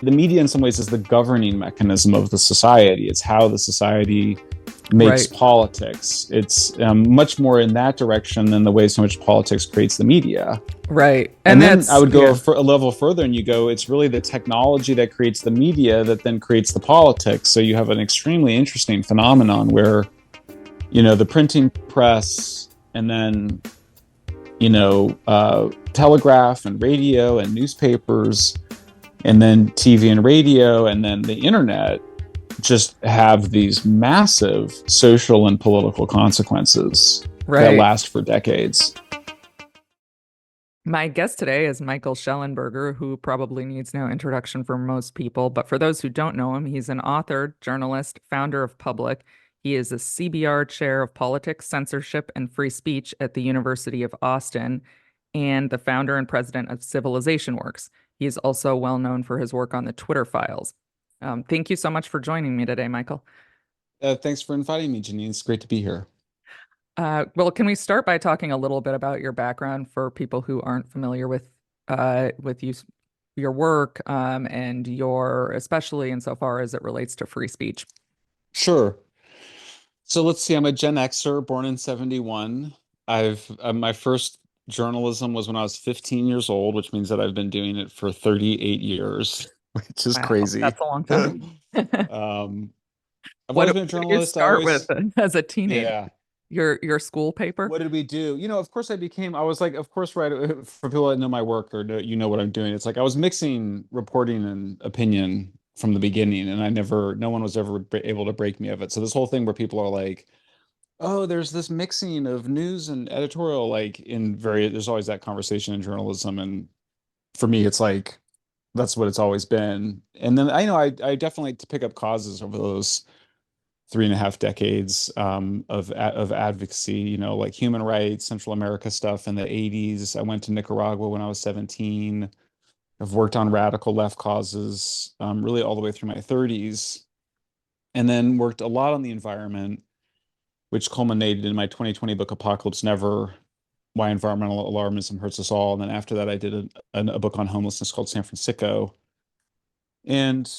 the media in some ways is the governing mechanism of the society. It's how the society makes Right. politics. It's much more in that direction than the ways in which politics creates the media. Right. And And then I that's, would go yeah. a level further and you go, it's really the technology that creates the media that then creates the politics. So you have an extremely interesting phenomenon where, the printing press and then, telegraph and radio and newspapers and then TV and radio and then the internet just have these massive social and political consequences that Right. last for decades. My guest today is Michael Shellenberger, who probably needs no introduction for most people. But for those who don't know him, he's an author, journalist, founder of Public. He is a CBR chair of politics, censorship, and free speech at the University of Austin, and the founder and president of Civilization Works. He is also well known for his work on the Twitter files. Thank you so much for joining me today, Michael. Thanks for inviting me, Janine. It's great to be here. Well, can we start by talking a little bit about your background for people who aren't familiar with your work, and your, especially insofar as it relates to free speech? Sure. So let's see. I'm a Gen Xer, born in 71. I've my first journalism was when I was 15 years old, which means that I've been doing it for 38 years, which is Wow, crazy. that's a long time. Um, I've What always did been a what did you journalist. I start with always, as a teenager? yeah. Your school paper? What did we do? Of course I was like, of course, right. For people that know my work or know, what I'm doing, it's like I was mixing reporting and opinion from the beginning, and no one was ever able to break me of it. So this whole thing where people are like, oh, there's this mixing of news and editorial, like there's always that conversation in journalism. And for me, it's like, that's what it's always been. And then I definitely like to pick up causes over those 3.5 decades of advocacy, like human rights, Central America stuff in the 80s. I went to Nicaragua when I was 17. I've worked on radical left causes really all the way through my 30s, and then worked a lot on the environment, which culminated in my 2020 book, Apocalypse Never: Why Environmental Alarmism Hurts Us All. And then after that, I did a book on homelessness called San Francisco. And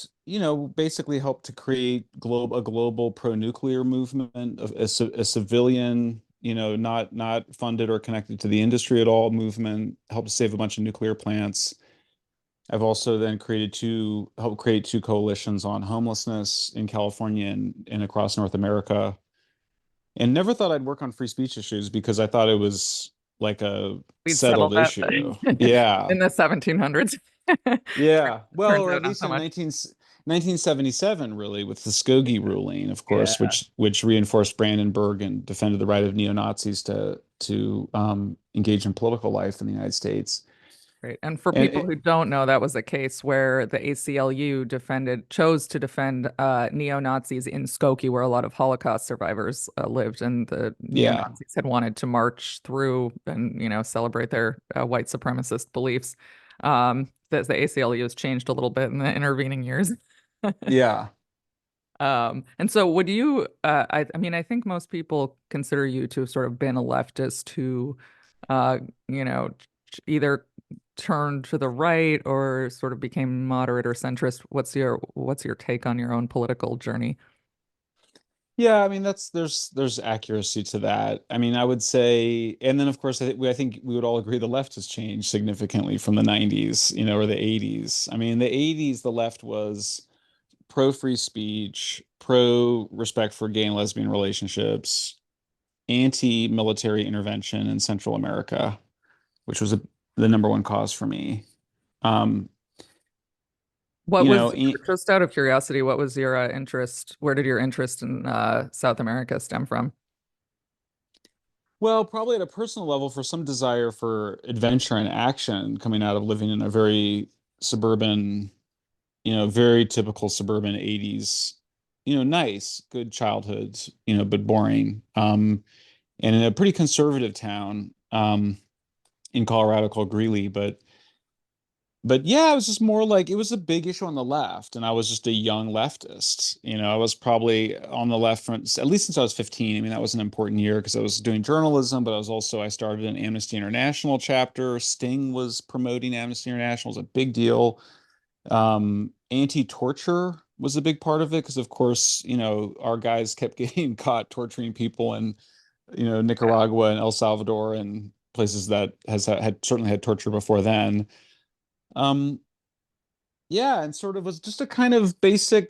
basically helped to create a global pro-nuclear movement, of a civilian, not funded or connected to the industry at all movement, helped save a bunch of nuclear plants. I've also then helped create two coalitions on homelessness in California and across North America, and never thought I'd work on free speech issues because I thought it was like a We'd settle settled that issue. Yeah. in the 1700s. Yeah. Well, Turns or out at not least so in much. 1977, really, with the Skokie ruling, of course, Yeah. which reinforced Brandenburg and defended the right of neo-Nazis to engage in political life in the United States. Right. And for And people who don't know, that was a case where the ACLU chose to defend neo-Nazis in Skokie, where a lot of Holocaust survivors lived, and the yeah, neo-Nazis had wanted to march through and, celebrate their white supremacist beliefs. The ACLU has changed a little bit in the intervening years. yeah. And so would you, I mean, I think most people consider you to have sort of been a leftist who, uh, you know, either turned to the right or sort of became moderate or centrist. What's your take on your own political journey? Yeah, I mean there's accuracy to that. I mean, I would say, and then of course I think we would all agree the left has changed significantly from the 90s, or the 80s. I mean, the 80s, the left was pro free speech, pro respect for gay and lesbian relationships, anti military intervention in Central America, which was the number one cause for me. Um, What you was, know, just out of curiosity, what was your interest? Where did your interest in South America stem from? well, probably at a personal level, for some desire for adventure and action coming out of living in a very suburban, very typical suburban 80s, nice, good childhood, but boring. And in a pretty conservative town in Colorado called Greeley. But yeah, it was just more like it was a big issue on the left, and I was just a young leftist. I was probably on the left front at least since I was 15. I mean, that was an important year because I was doing journalism, but I started an Amnesty International chapter. Sting was promoting Amnesty International, it was a big deal. anti-torture was a big part of it because, of course, our guys kept getting caught torturing people in, Nicaragua and El Salvador and places that has had certainly had torture before then. Um, yeah, and sort of was just a kind of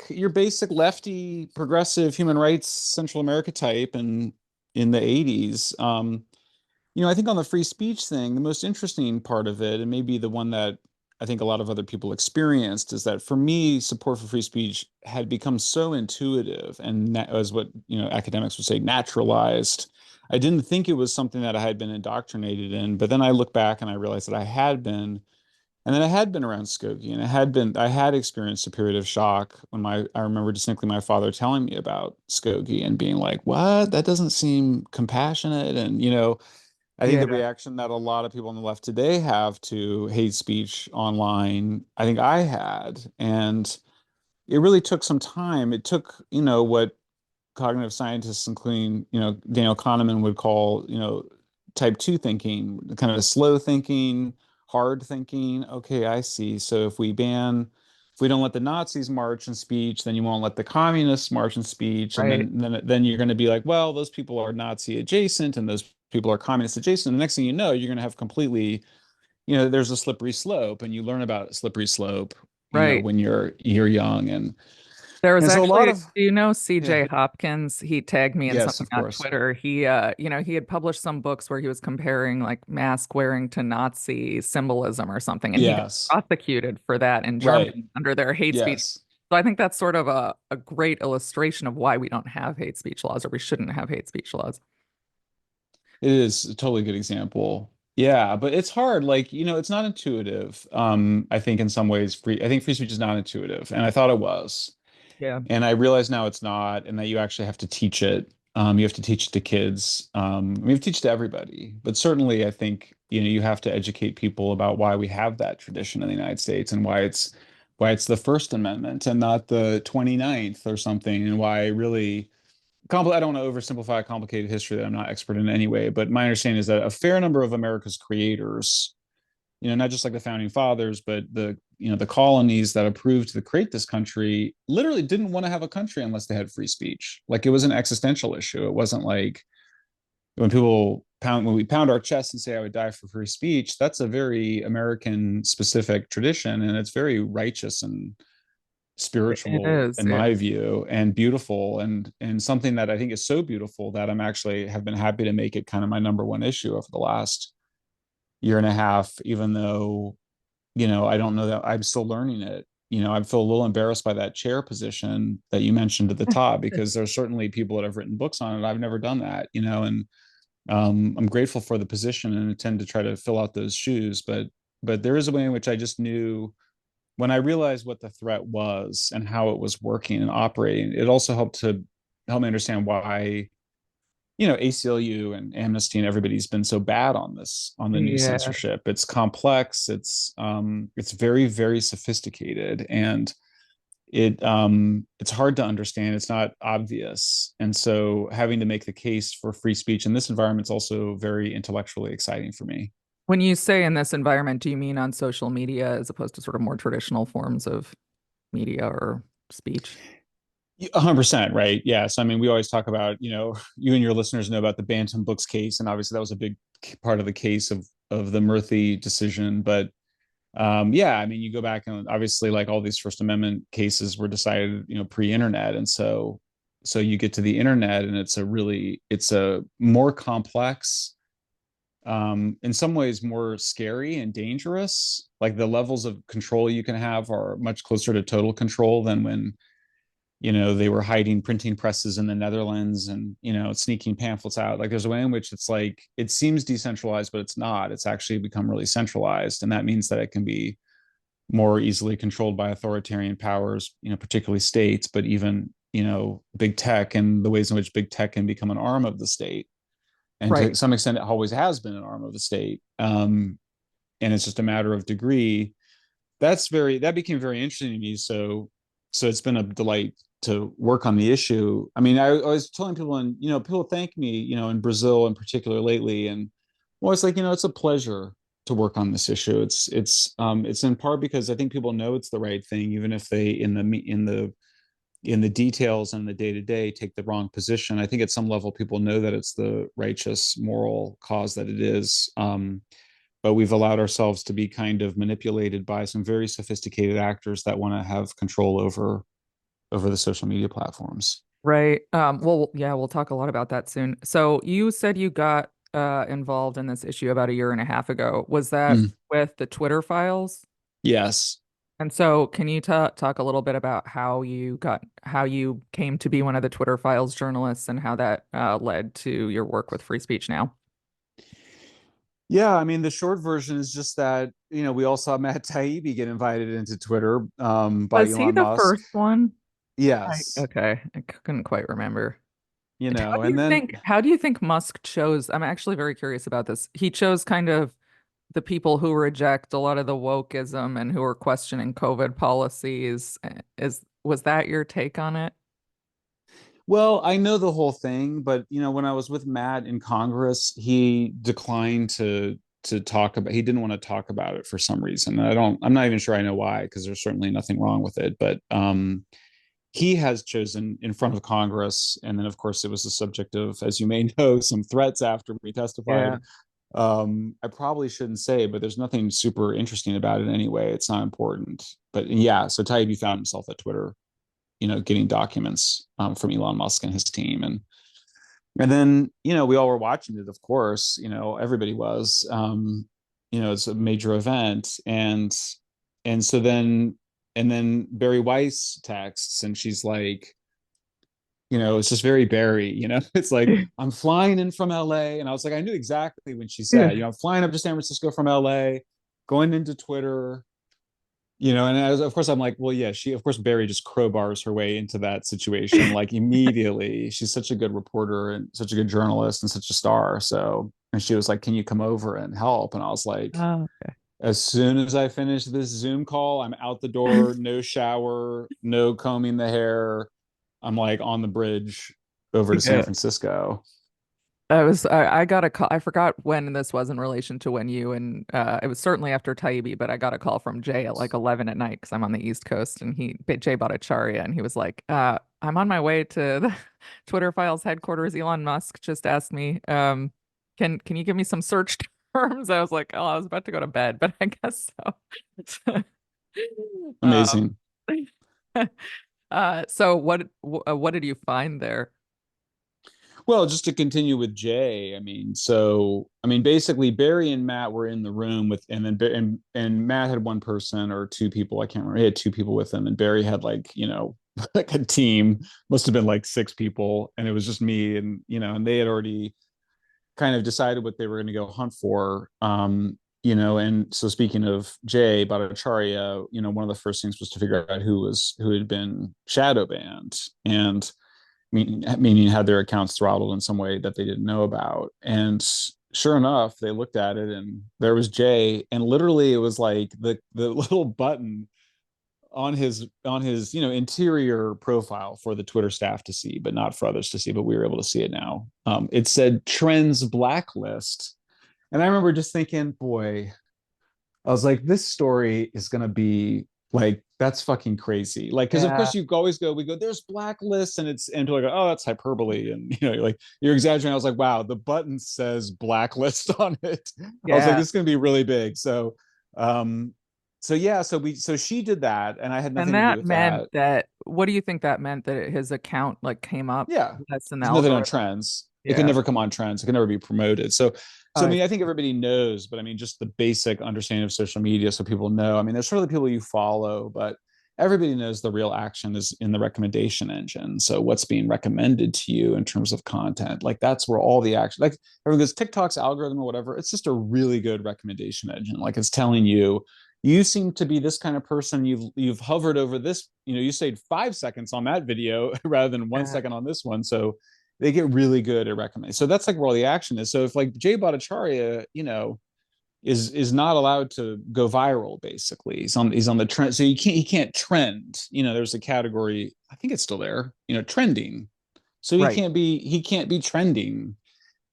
your basic lefty progressive human rights Central America type and in the 80s. I think on the free speech thing, the most interesting part of it, and maybe the one that I think a lot of other people experienced, is that for me, support for free speech had become so intuitive and as what, academics would say, naturalized. I didn't think it was something that I had been indoctrinated in, but then I look back and I realized that I had been. And then I had been around Skokie and I had experienced a period of shock when I remember distinctly my father telling me about Skokie and being like, what? That doesn't seem compassionate. And, I think the Yeah. reaction that a lot of people on the left today have to hate speech online, I think I had. And it really took some time. It took, what cognitive scientists, including, Daniel Kahneman would call, type two thinking, kind of slow thinking, hard thinking. Okay, I see. So if we don't let the Nazis march in speech, then you won't let the communists march in speech. And Right. then you're going to be like, well, those people are Nazi adjacent and those people are communist adjacent. And the next thing you know, you're going to have completely, there's a slippery slope and you learn about slippery slope, Right. when you're young There was and so a lot actually, of, do you know yeah, CJ Hopkins? He tagged me in yes, something of on course. Twitter. He had published some books where he was comparing like mask wearing to Nazi symbolism or something, and he got Yes. prosecuted for that in Right. Germany under their hate speech. Yes. So I think that's sort of a great illustration of why we don't have hate speech laws or we shouldn't have hate speech laws. It is a totally good example. Yeah, but it's hard. Like, it's not intuitive. I think in some ways I think free speech is not intuitive, and I thought it was. Yeah. And I realize now it's not, and that you actually have to teach it. You have to teach it to kids. You have to teach it to everybody. But certainly I think, you have to educate people about why we have that tradition in the United States and why it's the First Amendment and not the 29th or something, and why really I don't want to oversimplify a complicated history that I'm not expert in anyway, but my understanding is that a fair number of America's creators, not just like the founding fathers, but the colonies that approved to create this country literally didn't want to have a country unless they had free speech. Like it was an existential issue. It wasn't like when we pound our chests and say I would die for free speech, that's a very American specific tradition and it's very righteous and It spiritual is. in Yeah. my view and beautiful and something that I think is so beautiful that I'm actually have been happy to make it kind of my number one issue over the last year and a half, even though, I don't know that I'm still learning it. I feel a little embarrassed by that chair position that you mentioned at the top because there's certainly people that have written books on it. I've never done that, and I'm grateful for the position and intend to try to fill out those shoes. But there is a way in which I just knew when I realized what the threat was and how it was working and operating, it also help me understand why, ACLU and Amnesty and everybody's been so bad on the new Yeah. censorship. It's complex, it's very, very sophisticated, and it's hard to understand. It's not obvious. And so having to make the case for free speech in this environment is also very intellectually exciting for me. When you say in this environment, do you mean on social media as opposed to sort of more traditional forms of media or speech? 100%, right? Yes. I mean, we always talk about, you and your listeners know about the Bantam Books case, and obviously that was a big part of the case of the Murthy decision. But yeah, I mean, you go back and obviously, like all these First Amendment cases were decided, pre-internet, and so you get to the internet, and it's a more complex, in some ways more scary and dangerous. Like the levels of control you can have are much closer to total control than when they were hiding printing presses in the Netherlands and, sneaking pamphlets out. Like there's a way in which it's like, it seems decentralized, but it's not. It's actually become really centralized. And that means that it can be more easily controlled by authoritarian powers, particularly states, but even, big tech and the ways in which big tech can become an arm of the state. And to Right. some extent, it always has been an arm of the state. And it's just a matter of degree. That became very interesting to me. So it's been a delight to work on the issue. I mean, I was telling people, and people thank me, in Brazil in particular lately, and well, it's like it's a pleasure. to work on this issue. It's in part because I think people know it's the right thing, even if they in the details and the day to day take the wrong position. I think at some level people know that it's the righteous moral cause that it is. But we've allowed ourselves to be kind of manipulated by some very sophisticated actors that want to have control over the social media platforms. Right. Well, yeah, we'll talk a lot about that soon. So you said you got involved in this issue about a year and a half ago. Was that Mm, with the Twitter files? yes. And so can you talk a little bit about how you came to be one of the Twitter files journalists and how that led to your work with Free Speech Now? Yeah, I mean, the short version is just that, we all saw Matt Taibbi get invited into Twitter by Was he Elon the Musk. first one? Yes, Okay, I couldn't quite remember. and then, How do you think Musk chose? I'm actually very curious about this. He chose kind of the people who reject a lot of the wokeism and who are questioning COVID policies. Was that your take on it? well, I know the whole thing, but when I was with Matt in Congress, he declined to talk about. He didn't want to talk about it for some reason. I'm not even sure I know why, because there's certainly nothing wrong with it. But he has chosen in front of Congress, and then of course it was the subject of, as you may know, some threats after we testified. Yeah. I probably shouldn't say, but there's nothing super interesting about it anyway. It's not important. But yeah, so Taibbi found himself at Twitter, getting documents from Elon Musk and his team, and then we all were watching it. Of course, everybody was. It's a major event, and so then Barry Weiss texts, and she's like, it's just very Barry, it's like, I'm flying in from LA. And I was like, I knew exactly when she said, Yeah. I'm flying up to San Francisco from LA, going into Twitter, and of course I'm like, well, yeah, of course, Barry just crowbars her way into that situation. Like immediately, she's such a good reporter and such a good journalist and such a star. So, and she was like, can you come over and help? And I was like, Oh, as soon as I finish this Zoom call, I'm out the door, no shower, no combing the hair. I'm like on the bridge over to San okay. Francisco. I got a call. I forgot when this was in relation to when you and it was certainly after Taibbi, but I got a call from Jay at like 11 at night because I'm on the East Coast and Jay Bhattacharya and he was like, I'm on my way to the Twitter Files headquarters. Elon Musk just asked me, can you give me some search terms? I was like, oh, I was about to go to bed, but I guess so. Um, Amazing. so what did you find there? Well, just to continue with Jay, basically Barry and Matt were in the room with, and then and Matt had one person or two people, I can't remember. He had two people with him, and Barry had like, like a team, must have been like six people, and it was just me, and they had already kind of decided what they were going to go hunt for. And so speaking of Jay Bhattacharya, one of the first things was to figure out who had been shadow banned, and meaning had their accounts throttled in some way that they didn't know about. And sure enough, they looked at it and there was Jay, and literally it was like the little button on his interior profile for the Twitter staff to see, but not for others to see. But we were able to see it now. It said Trends Blacklist, and I remember just thinking, boy, I was like, this story is gonna be like, that's fucking crazy. Like, because of Yeah. course you always we go, there's blacklists, and people like, oh, that's hyperbole, and like you're exaggerating. I was like, wow, the button says blacklist on it. I was like, Yeah. this is gonna be really big. Um, so yeah, so she did that, and I had And nothing to do that with meant that. that, what do you think that meant that his account like came up Yeah, less in the there's nothing on algorithm? trends. It can Yeah. never come on trends. It can never be promoted. So I I think everybody knows, but just the basic understanding of social media, so people know. There's sort of the people you follow, but everybody knows the real action is in the recommendation engine. So what's being recommended to you in terms of content, like that's where all the action, like everyone goes, TikTok's algorithm or whatever. It's just a really good recommendation engine. Like it's telling you, you seem to be this kind of person. You've hovered over this. You stayed 5 seconds on that video rather than one yeah. second on this one. So they get really good at recommending. So that's like where all the action is. So if like Jay Bhattacharya, is not allowed to go viral, basically. He's on the trend. So he can't trend. There's a category, I think it's still there, trending. So he Right. can't be trending.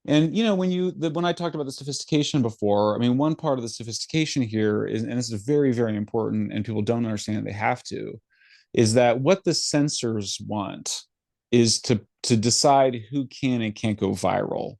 And when I talked about the sophistication before, I mean, one part of the sophistication here is, and this is very, very important, and people don't understand they have to, is that what the censors want is to decide who can and can't go viral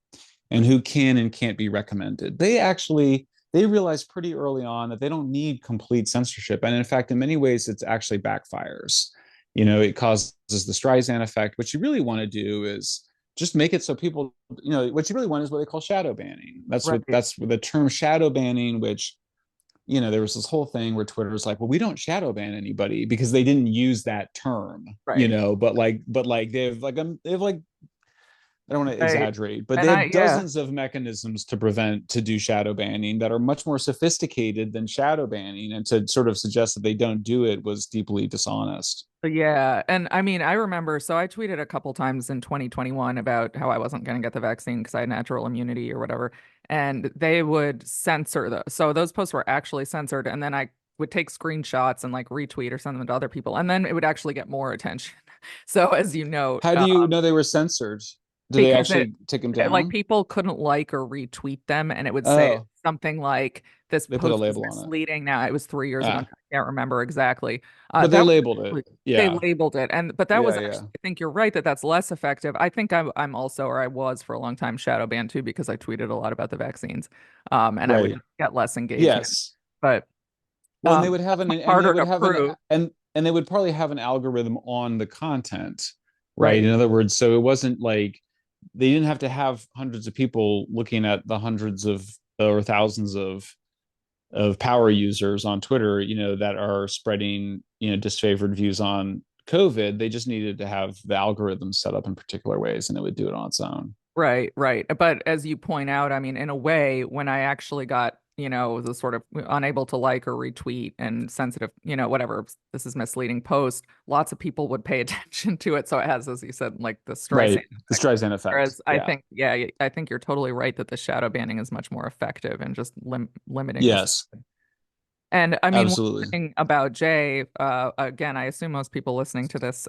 and who can and can't be recommended. They realize pretty early on that they don't need complete censorship. And in fact, in many ways, it's actually backfires. It causes the Streisand effect. What you really want to do is just make it so people, what you really want is what they call shadow banning. Right. That's the term shadow banning, which there was this whole thing where Twitter was like, well, we don't shadow ban anybody because they didn't use that term, Right. but they have like I don't want to Right. exaggerate, but they And have yeah. dozens of mechanisms to do shadow banning that are much more sophisticated than shadow banning. And to sort of suggest that they don't do it was deeply dishonest. Yeah. And I mean, I remember, so I tweeted a couple times in 2021 about how I wasn't going to get the vaccine because I had natural immunity or whatever. And they would censor those. So those posts were actually censored. And then I would take screenshots and like retweet or send them to other people. And then it would actually get more attention. So as you note, How do you know they were censored? Do they because actually take them like down? people couldn't like or retweet them and it would say Oh, something like this they put a post is label on it. misleading. Now it was 3 years ago, and Ah, I can't remember exactly. but they That labeled it. was they Yeah. labeled it, and but that Yeah. was Yeah. actually, I think you're right that that's less effective. I think I'm also, or I was for a long time, shadow banned too because I tweeted a lot about the vaccines, and I would Right. just get less engagement. Yes. But Well, and they would have that's an much and they harder would to have an prove. and they would probably have an algorithm on the content, right? Right. In other words, so it wasn't like they didn't have to have hundreds of people looking at the hundreds of or thousands of power users on Twitter, that are spreading, disfavored views on COVID. They just needed to have the algorithm set up in particular ways, and it would do it on its own. Right, right. But as you point out, I mean, in a way, when I actually got, the sort of unable to like or retweet and sensitive, whatever, this is misleading post, lots of people would pay attention to it. So it has, as you said, like the Streisand Right. The effect. Streisand effect. Whereas I Yeah. think, yeah, I think you're totally right that the shadow banning is much more effective and just limiting this. Yes. And I mean, one Absolutely. thing about Jay, again, I assume most people listening to this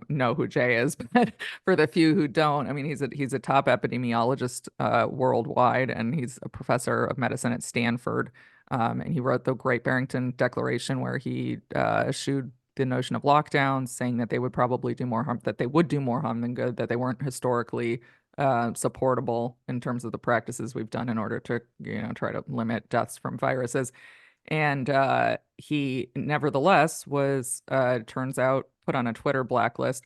know who Jay is, but for the few who don't, I mean, he's a top epidemiologist worldwide, and he's a professor of medicine at Stanford. And he wrote the Great Barrington Declaration, where he eschewed the notion of lockdowns, saying that they would probably do more harm, that they would do more harm than good, that they weren't historically supportable in terms of the practices we've done in order to, try to limit deaths from viruses. And he nevertheless was, turns out, put on a Twitter blacklist.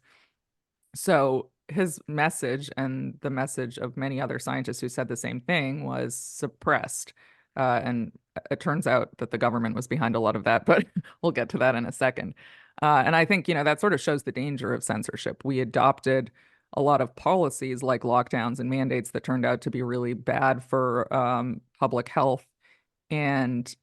So his message and the message of many other scientists who said the same thing was suppressed. And it turns out that the government was behind a lot of that, but we'll get to that in a second. And I think, that sort of shows the danger of censorship. We adopted a lot of policies like lockdowns and mandates that turned out to be really bad for public health. And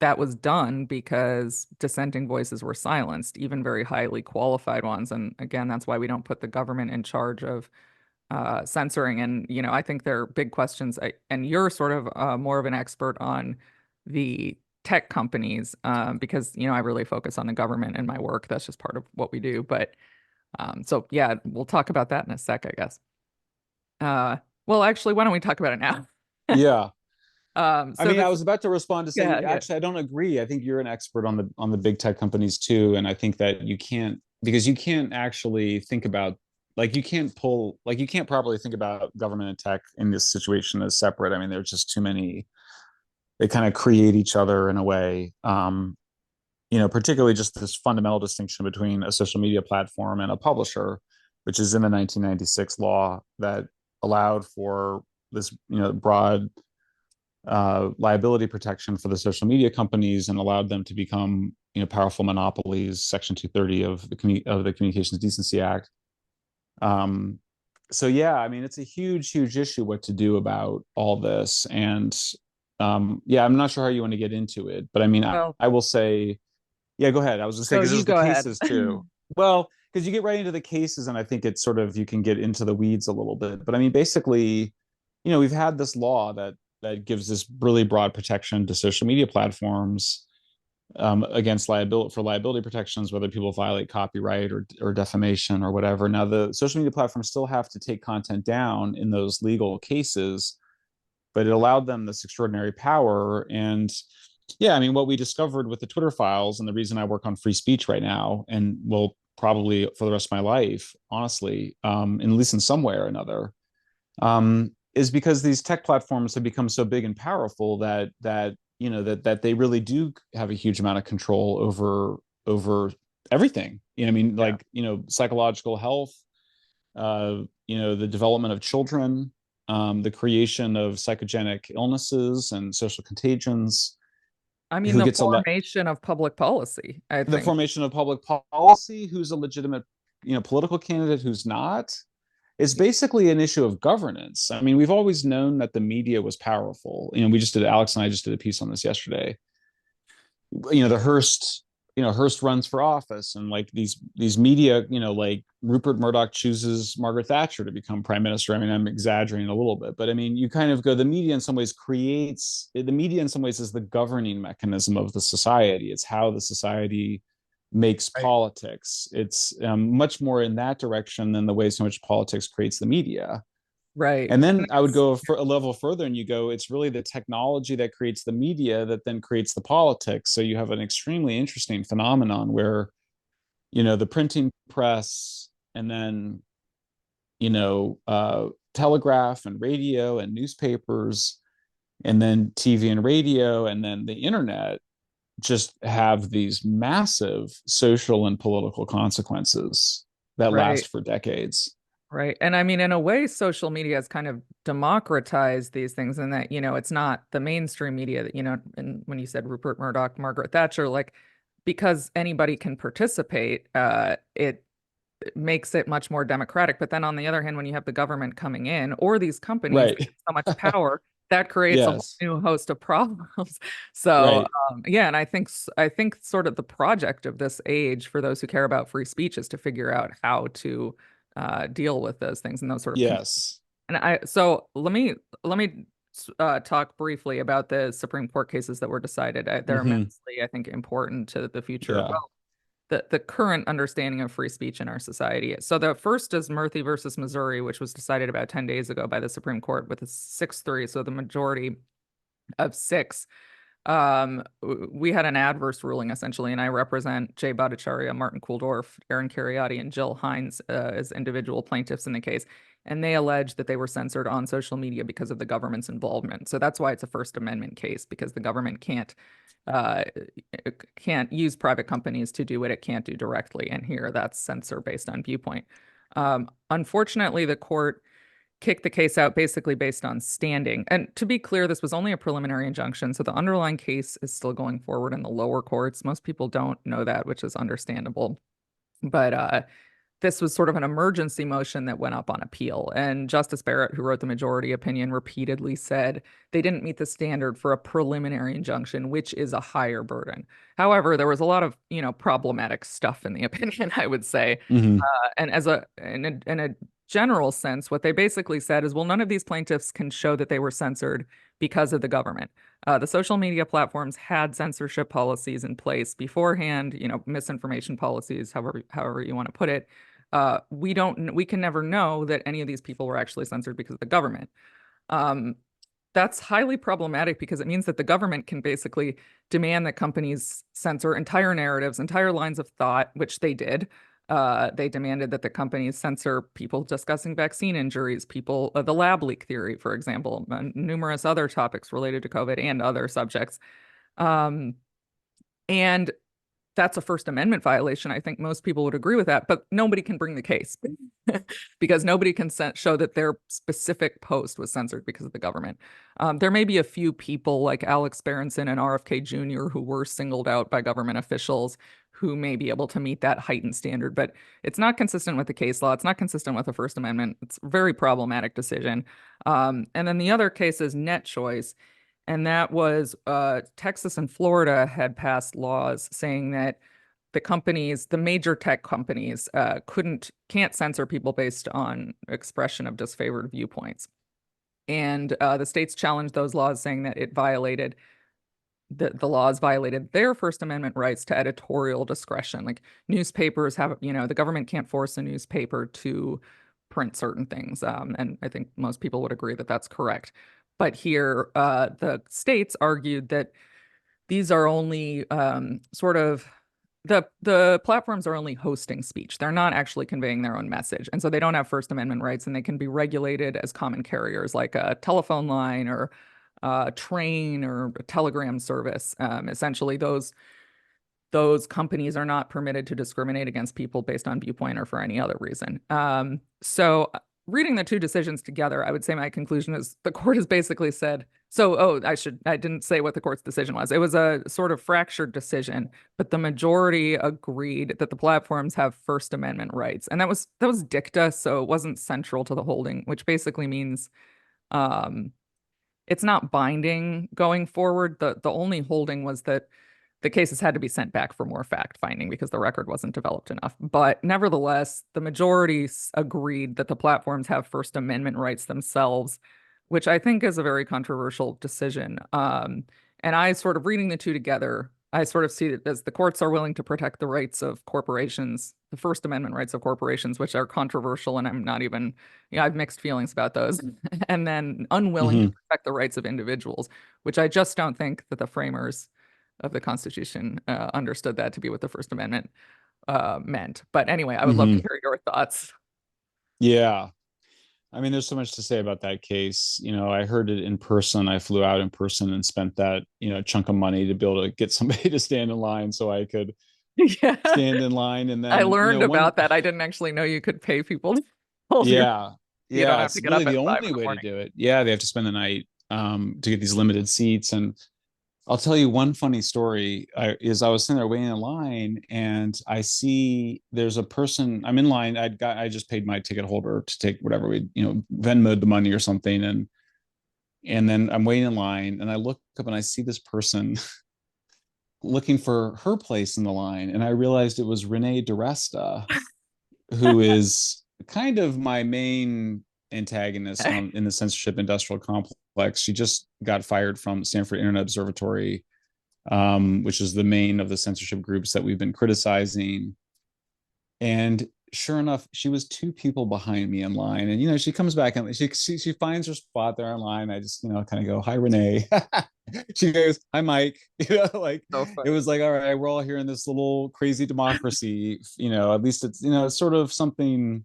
that was done because dissenting voices were silenced, even very highly qualified ones. And again, that's why we don't put the government in charge of censoring. And, I think there are big questions. And you're sort of more of an expert on the tech companies because, I really focus on the government in my work. That's just part of what we do. But so, yeah, we'll talk about that in a sec, I guess. Uh, well, actually, why don't we talk about it now? Yeah. I So mean, I this, was about to respond to yeah, say, yeah. actually, I don't agree. I think you're an expert on the big tech companies too, and I think that you can't because you can't actually think about you can't properly think about government and tech in this situation as separate. I mean, there's just too many. They kind of create each other in a way. Particularly just this fundamental distinction between a social media platform and a publisher, which is in the 1996 law that allowed for this, broad liability protection for the social media companies and allowed them to become powerful monopolies. Section 230 of the Communications Decency Act. So yeah, I mean it's a huge issue what to do about all this, and yeah, I'm not sure how you want to get into it, but I mean Well, I will say yeah, go ahead. I was going to say so because you there's the go ahead. cases too. Well, because you get right into the cases, and I think it's sort of you can get into the weeds a little bit. But I mean, basically, we've had this law that gives this really broad protection to social media platforms, against liability protections, whether people violate copyright or defamation or whatever. Now, the social media platforms still have to take content down in those legal cases, but it allowed them this extraordinary power. And yeah, I mean, what we discovered with the Twitter files, and the reason I work on free speech right now, and will probably for the rest of my life, honestly, at least in some way or another, is because these tech platforms have become so big and powerful that they really do have a huge amount of control over everything. I mean, Yeah. like, psychological health, the development of children, the creation of psychogenic illnesses and social contagions, I mean, who the gets a lot, formation of public policy, I the think. formation of public policy, who's a legitimate, political candidate, who's not. It's basically an issue of governance. I mean, we've always known that the media was powerful. Alex and I just did a piece on this yesterday. The Hearst runs for office, and like these media, like Rupert Murdoch chooses Margaret Thatcher to become prime minister. I mean, I'm exaggerating a little bit, but I mean, you kind of go, the media in some ways is the governing mechanism of the society. It's how the society makes Right. politics. It's much more in that direction than the ways in which politics creates the media. Right. And And then I would that's, go for a level further, and you go, it's really the technology that creates the media that then creates the politics. So you have an extremely interesting phenomenon where, the printing press, and then, telegraph and radio and newspapers, and then TV and radio, and then the internet just have these massive social and political consequences that right. last for decades. Right. And I mean, in a way, social media has kind of democratized these things in that, it's not the mainstream media that, and when you said Rupert Murdoch, Margaret Thatcher, like, because anybody can participate, it makes it much more democratic. But then on the other hand, when you have the government coming in or these companies Right. so much power, that creates a whole Yes. new host of problems. So Right. yeah, and I think sort of the project of this age for those who care about free speech is to figure out how to deal with those things and those sort of Yes. and so let me talk briefly about the Supreme Court cases that were decided. They're Hmm. immensely, I think, important to the future. Yeah. Well, the current understanding of free speech in our society. So the first is Murphy versus Missouri, which was decided about 10 days ago by the Supreme Court with a 6-3, so the majority of 6. We had an adverse ruling essentially, and I represent Jay Bhattacharya, Martin Kulldorff, Aaron Cariotti, and Jill Hines as individual plaintiffs in the case. And they allege that they were censored on social media because of the government's involvement. So that's why it's a First Amendment case, because the government uh, can't use private companies to do what it can't do directly. And here that's censor based on viewpoint. Unfortunately, the court kicked the case out basically based on standing. And to be clear, this was only a preliminary injunction, so the underlying case is still going forward in the lower courts. Most people don't know that, which is understandable. But this was sort of an emergency motion that went up on appeal. And Justice Barrett, who wrote the majority opinion, repeatedly said they didn't meet the standard for a preliminary injunction, which is a higher burden. However, there was a lot of, problematic stuff in the opinion, I would say. Hmm. And in a general sense, what they basically said is, well, none of these plaintiffs can show that they were censored because of the government. The social media platforms had censorship policies in place beforehand, misinformation policies, however you want to put it. We can never know that any of these people were actually censored because of the government. Um, that's highly problematic because it means that the government can basically demand that companies censor entire narratives, entire lines of thought, which they did. They demanded that the companies censor people discussing vaccine injuries, the lab leak theory, for example, and numerous other topics related to COVID and other subjects. Um, and that's a First Amendment violation. I think most people would agree with that, but nobody can bring the case because nobody can show that their specific post was censored because of the government. There may be a few people like Alex Berenson and RFK Jr. who were singled out by government officials who may be able to meet that heightened standard, but it's not consistent with the case law. It's not consistent with the First Amendment. It's a very problematic decision. And then the other case is net choice. And that was Texas and Florida had passed laws saying that the major tech companies, can't censor people based on expression of disfavored viewpoints. And the states challenged those laws, saying that it violated the laws violated their First Amendment rights to editorial discretion. Like newspapers have, the government can't force a newspaper to print certain things. And I think most people would agree that that's correct. But here, the states argued that these are only sort of the platforms are only hosting speech. They're not actually conveying their own message. And so they don't have First Amendment rights and they can be regulated as common carriers like a telephone line or a train or a telegram service. Essentially, those companies are not permitted to discriminate against people based on viewpoint or for any other reason. So reading the two decisions together, I would say my conclusion is the court has basically said, I didn't say what the court's decision was. It was a sort of fractured decision, but the majority agreed that the platforms have First Amendment rights. And that was dicta, so it wasn't central to the holding, which basically means um, it's not binding going forward. The only holding was that the cases had to be sent back for more fact finding because the record wasn't developed enough. But nevertheless, the majority agreed that the platforms have First Amendment rights themselves, which I think is a very controversial decision. And I sort of reading the two together, I sort of see it as the courts are willing to protect the rights of corporations, the First Amendment rights of corporations, which are controversial, and I'm not even, I have mixed feelings about those, and then unwilling to Hmm. protect the rights of individuals, which I just don't think that the framers of the Constitution understood that to be what the First Amendment meant. But anyway, I would love to Hmm. hear your thoughts. Yeah. I mean, there's so much to say about that case. I heard it in person. I flew out in person and spent that, chunk of money to be able to get somebody to stand in line so I could Yeah, stand in line. And I then, learned one, about that. I didn't actually know you could pay people to hold you. yeah, You don't yeah, have to it's get really up the at five only in the way to morning. do it. Yeah, they have to spend the night to get these limited seats. And I'll tell you one funny story is I was sitting there waiting in line and I see there's a person. I'm in line. I just paid my ticket holder to take whatever we, Venmoed the money or something. And then I'm waiting in line and I look up and I see this person looking for her place in the line. And I realized it was Renee DiResta, who is kind of my main antagonist in the censorship industrial complex. She just got fired from Stanford Internet Observatory, which is the main of the censorship groups that we've been criticizing. And sure enough, she was two people behind me in line. And she comes back and she finds her spot there in line. I just kind of go, "Hi, Renee." She goes, "Hi, Mike." Like So it funny. was like, all right, we're all here in this little crazy democracy. At least it's sort of something.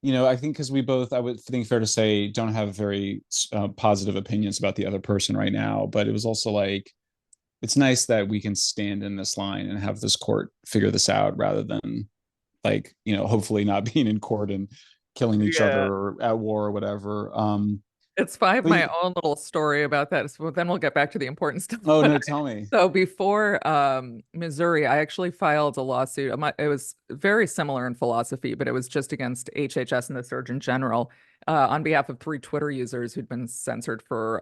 I think because we both, I would think fair to say, don't have very positive opinions about the other person right now. But it was also like, it's nice that we can stand in this line and have this court figure this out rather than like hopefully not being in court and killing each other Yeah. or at war or whatever. It's fine. But My own little story about that. So then we'll get back to the important stuff. oh no, tell me. So before Missouri, I actually filed a lawsuit. It was very similar in philosophy, but it was just against HHS and the Surgeon General on behalf of three Twitter users who'd been censored for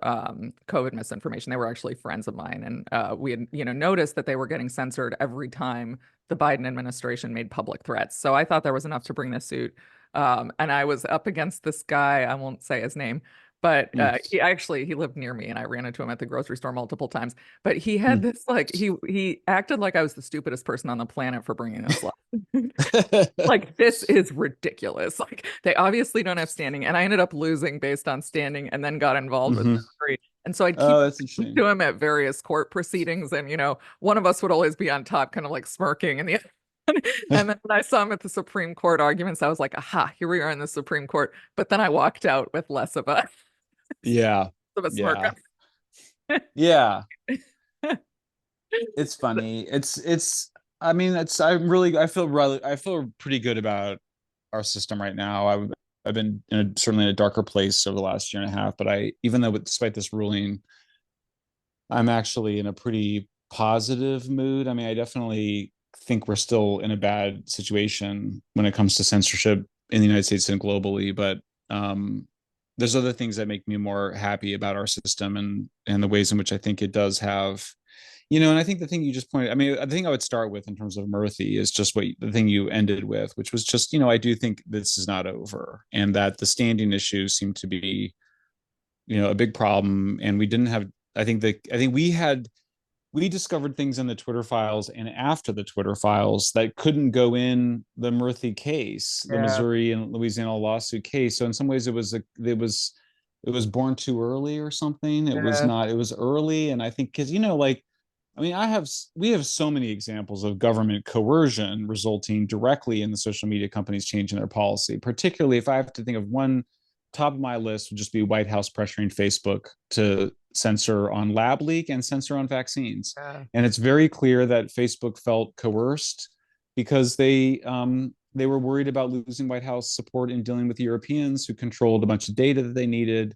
COVID misinformation. They were actually friends of mine, and we had noticed that they were getting censored every time the Biden administration made public threats. So I thought there was enough to bring this suit. And I was up against this guy. I won't say his name, but Mm, he lived near me and I ran into him at the grocery store multiple times. But he had mm. this like he acted like I was the stupidest person on the planet for bringing this up. Like this is ridiculous. Like they obviously don't have standing, and I ended up losing based on standing, and then got involved with Hmm. Missouri. And so I'd keep Oh, that's to interesting. him at various court proceedings, and one of us would always be on top, kind of like smirking, and the other. And then when I saw him at the Supreme Court arguments, I was like, aha, here we are in the Supreme Court. But then I walked out with less Yeah, of a smirk yeah, on. yeah. It's funny. It's. I mean, I feel pretty good about our system right now. I've been certainly in a darker place over the last year and a half, but even though despite this ruling, I'm actually in a pretty positive mood. I mean, I definitely think we're still in a bad situation when it comes to censorship in the United States and globally, but there's other things that make me more happy about our system and the ways in which I think it does have, and I think the thing you just pointed, I mean, the thing I would start with in terms of Murthy is just the thing you ended with, which was just, I do think this is not over and that the standing issues seem to be, a big problem. And we didn't have I think we discovered things in the Twitter files and after the Twitter files that couldn't go in the Murphy case, the Yeah. Missouri and Louisiana lawsuit case. So in some ways, it was born too early or something. It was Yeah. not. It was early, and I think because like I mean, we have so many examples of government coercion resulting directly in the social media companies changing their policy. Particularly, if I have to think of one, top of my list would just be White House pressuring Facebook to censor on lab leak and censor on vaccines. Yeah. And it's very clear that Facebook felt coerced because they were worried about losing White House support in dealing with Europeans who controlled a bunch of data that they needed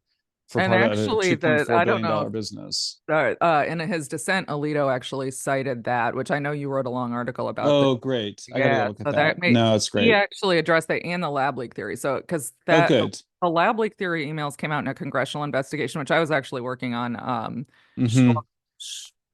for And part of a actually, that $2.4 I don't billion know. business. In his dissent, Alito actually cited that, which I know you wrote a long article about. Oh, great. I got to go Yeah, look at so that that. may No, it's he great. actually addressed that and the lab leak theory. So because Oh, that good. the lab leak theory emails came out in a congressional investigation, which I was actually working on. Hmm. Short,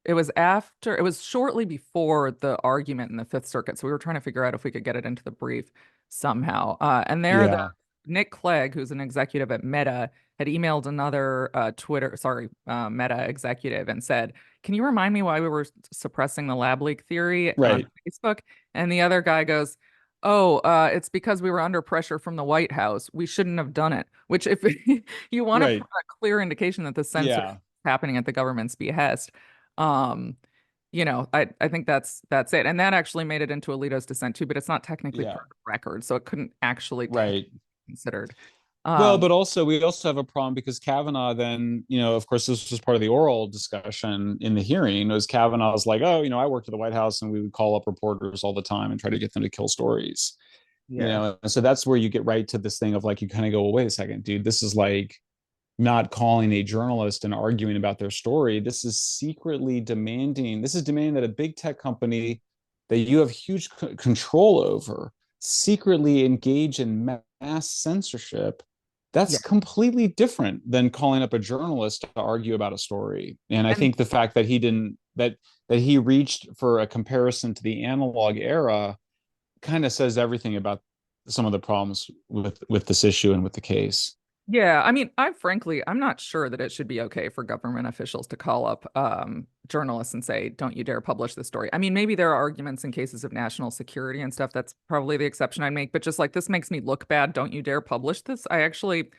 it was shortly before the argument in the Fifth Circuit. So we were trying to figure out if we could get it into the brief somehow. And there, the Yeah. Nick Clegg, who's an executive at Meta, had emailed another Meta executive and said, "Can you remind me why we were suppressing the lab leak theory on Right. Facebook?" And the other guy goes, "Oh, it's because we were under pressure from the White House. We shouldn't have done it." Which, if you want a Right. clear indication that the censorship Yeah. is happening at the government's behest, um, I think that's it. And that actually made it into Alito's dissent too, but it's not technically Yeah. part of the record, so it couldn't actually technically Right. be considered. Well, Um, but also we also have a problem because Kavanaugh then, of course, this was part of the oral discussion in the hearing. Was Kavanaugh's like, oh, I worked at the White House and we would call up reporters all the time and try to get them to kill stories. yeah. And so that's where you get right to this thing of like you kind of go, well, wait a second, dude, this is like not calling a journalist and arguing about their story. This is secretly demanding, this is demanding that a big tech company that you have huge control over secretly engage in mass censorship. Yeah. That's completely different than calling up a journalist to argue about a story. And I And think the fact that he didn't, that he reached for a comparison to the analog era kind of says everything about some of the problems with this issue and with the case. yeah, I mean, I'm not sure that it should be okay for government officials to call up journalists and say, "Don't you dare publish this story." I mean, maybe there are arguments in cases of national security and stuff. That's probably the exception I'd make. But just like this makes me look bad. Don't you dare publish this. I actually,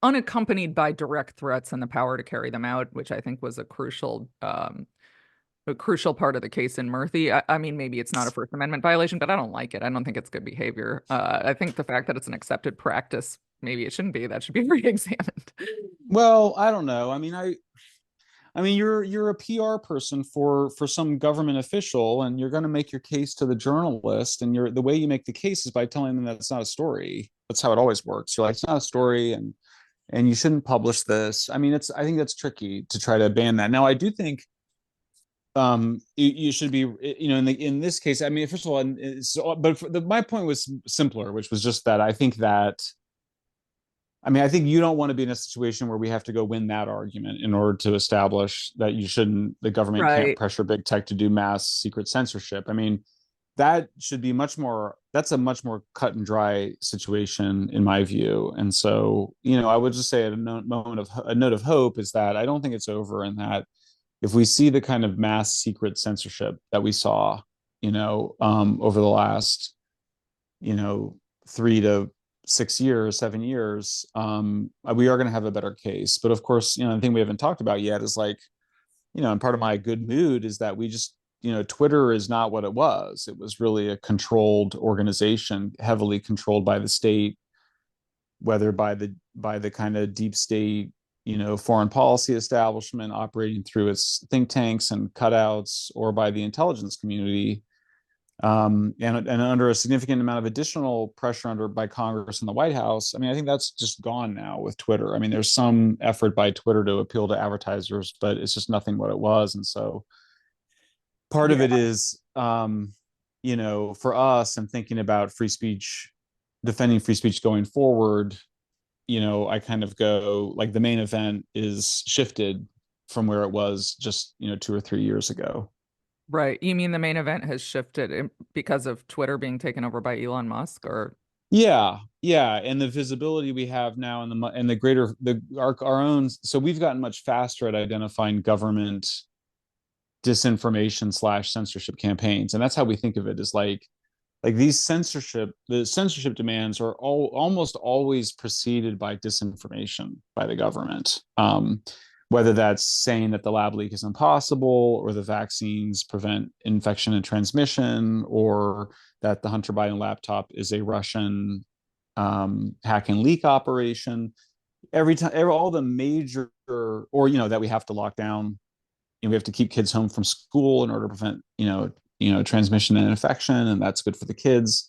unaccompanied by direct threats and the power to carry them out, which I think was a crucial part of the case in Murphy. I mean, maybe it's not a First Amendment violation, but I don't like it. I don't think it's good behavior. I think the fact that it's an accepted practice, maybe it shouldn't be. That should be re-examined. Well, I don't know. I mean, you're a PR person for some government official, and you're going to make your case to the journalist, and the way you make the case is by telling them that it's not a story. That's how it always works. You're like, it's not a story, and you shouldn't publish this. I mean, I think that's tricky to try to ban that. Now, I do think you should be in this case. I mean, first of all, my point was simpler, which was just that I think you don't want to be in a situation where we have to go win that argument in order to establish that the government can't Right. pressure big tech to do mass secret censorship. I mean, that's a much more cut and dry situation in my view. And so, I would just say a note of hope is that I don't think it's over, and that if we see the kind of mass secret censorship that we saw, over the last, 3 to 6 years, 7 years, we are going to have a better case. But of course, the thing we haven't talked about yet is like, and part of my good mood is that we just, Twitter is not what it was. It was really a controlled organization, heavily controlled by the state, whether by the kind of deep state, foreign policy establishment operating through its think tanks and cutouts, or by the intelligence community, and under a significant amount of additional pressure by Congress and the White House. I mean, I think that's just gone now with Twitter. I mean, there's some effort by Twitter to appeal to advertisers, but it's just nothing what it was. And so part of Yeah. it is, for us and thinking about free speech, defending free speech going forward, I kind of go like the main event is shifted from where it was just, 2 or 3 years ago. Right. You mean the main event has shifted because of Twitter being taken over by Elon Musk, or? Yeah, yeah, and the visibility we have now in the greater our own. So we've gotten much faster at identifying government disinformation slash censorship campaigns, and that's how we think of it. Is like the censorship demands are almost always preceded by disinformation by the government. Whether that's saying that the lab leak is impossible, or the vaccines prevent infection and transmission, or that the Hunter Biden laptop is a Russian hack and leak operation. Every time, all the major, or that we have to lock down, we have to keep kids home from school in order to prevent transmission and infection, and that's good for the kids.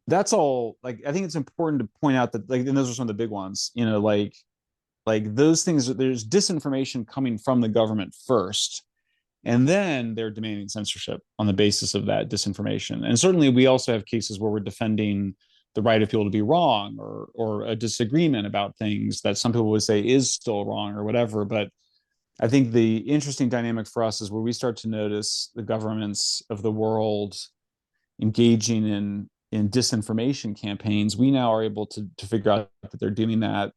That's all. Like, I think it's important to point out that, like, and those are some of the big ones, like those things. There's disinformation coming from the government first, and then they're demanding censorship on the basis of that disinformation. And certainly we also have cases where we're defending the right of people to be wrong, or a disagreement about things that some people would say is still wrong or whatever. But I think the interesting dynamic for us is where we start to notice the governments of the world engaging in disinformation campaigns. We now are able to figure out that they're doing that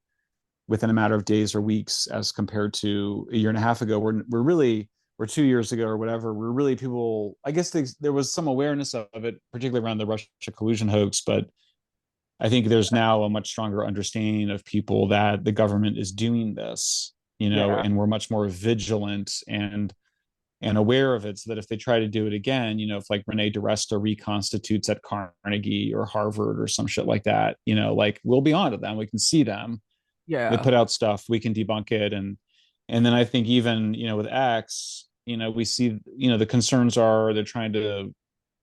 within a matter of days or weeks, as compared to a year and a half ago. We're really, or 2 years ago or whatever, we're really, people, I guess there was some awareness of it, particularly around the Russia collusion hoax, but I think there's now a much stronger understanding of people that the government is doing this, Yeah. and we're much more vigilant and aware of it, so that if they try to do it again, if like Renee DiResta reconstitutes at Carnegie or Harvard or some shit like that, like, we'll be on to them. We can see them. They Yeah. put out stuff, we can debunk it. And then I think even, with X, we see, the concerns are they're trying to,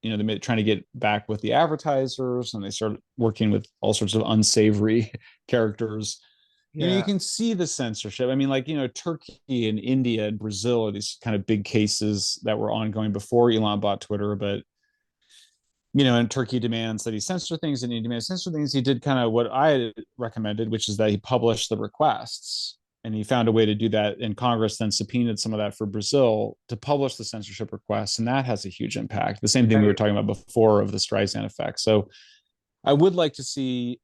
they're trying to get back with the advertisers, and they start working with all sorts of unsavory characters. You Yeah. can see the censorship. I mean, like, Turkey and India and Brazil are these kind of big cases that were ongoing before Elon bought Twitter. But, and Turkey demands that he censor things, and he demands censor things. He did kind of what I recommended, which is that he published the requests. And he found a way to do that, and Congress then subpoenaed some of that for Brazil to publish the censorship requests. And that has a huge impact. The same thing we were Right. talking about before of the Streisand effect. So I would like to see,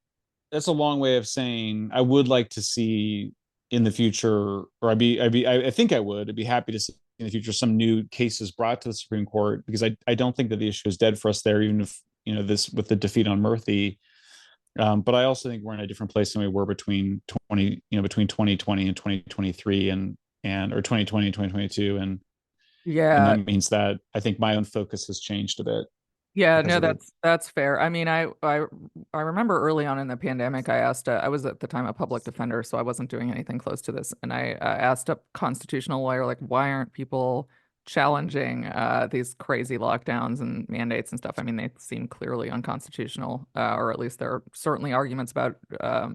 that's a long way of saying I would like to see in the future, or I think I would, I'd be happy to see in the future some new cases brought to the Supreme Court, because I don't think that the issue is dead for us there, even if, this, with the defeat on Murthy. But I also think we're in a different place than we were between 2020 and 2023, or 2020 and 2022. And Yeah. that means that I think my own focus has changed a bit Yeah, because no, of it. that's fair. I mean, I remember early on in the pandemic, I asked, I was at the time a public defender, so I wasn't doing anything close to this, and I asked a constitutional lawyer, like, why aren't people challenging these crazy lockdowns and mandates and stuff? I mean, they seem clearly unconstitutional, or at least there are certainly arguments about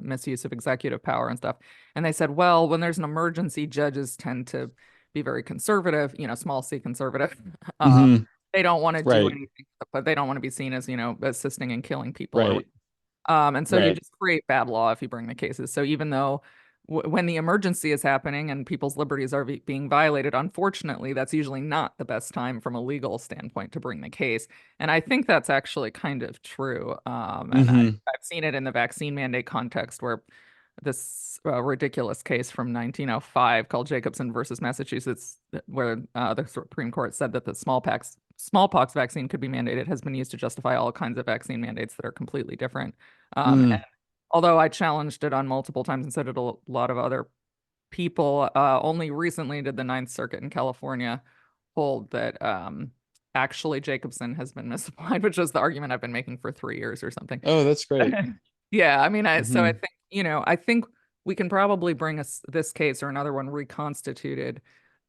misuse of executive power and stuff. And they said, well, when there's an emergency, judges tend to be very conservative, small c conservative. Um, Mm-hmm. they don't want to do Right. anything, but they don't want to be seen as, assisting in killing people or Right. and so you Right. just create bad law if you bring the cases. So even though when the emergency is happening and people's liberties are being violated, unfortunately, that's usually not the best time from a legal standpoint to bring the case. And I think that's actually kind of true. And Mm-hmm. I've seen it in the vaccine mandate context where this ridiculous case from 1905 called Jacobson versus Massachusetts, where the Supreme Court said that the smallpox vaccine could be mandated, has been used to justify all kinds of vaccine mandates that are completely different. And Mm. although I challenged it on multiple times, and so did a lot of other people, only recently did the Ninth Circuit in California hold that actually Jacobson has been misapplied, which is the argument I've been making for 3 years or something. Oh, that's great. Yeah, I mean, I Mm-hmm. think, I think we can probably bring us this case or another one reconstituted,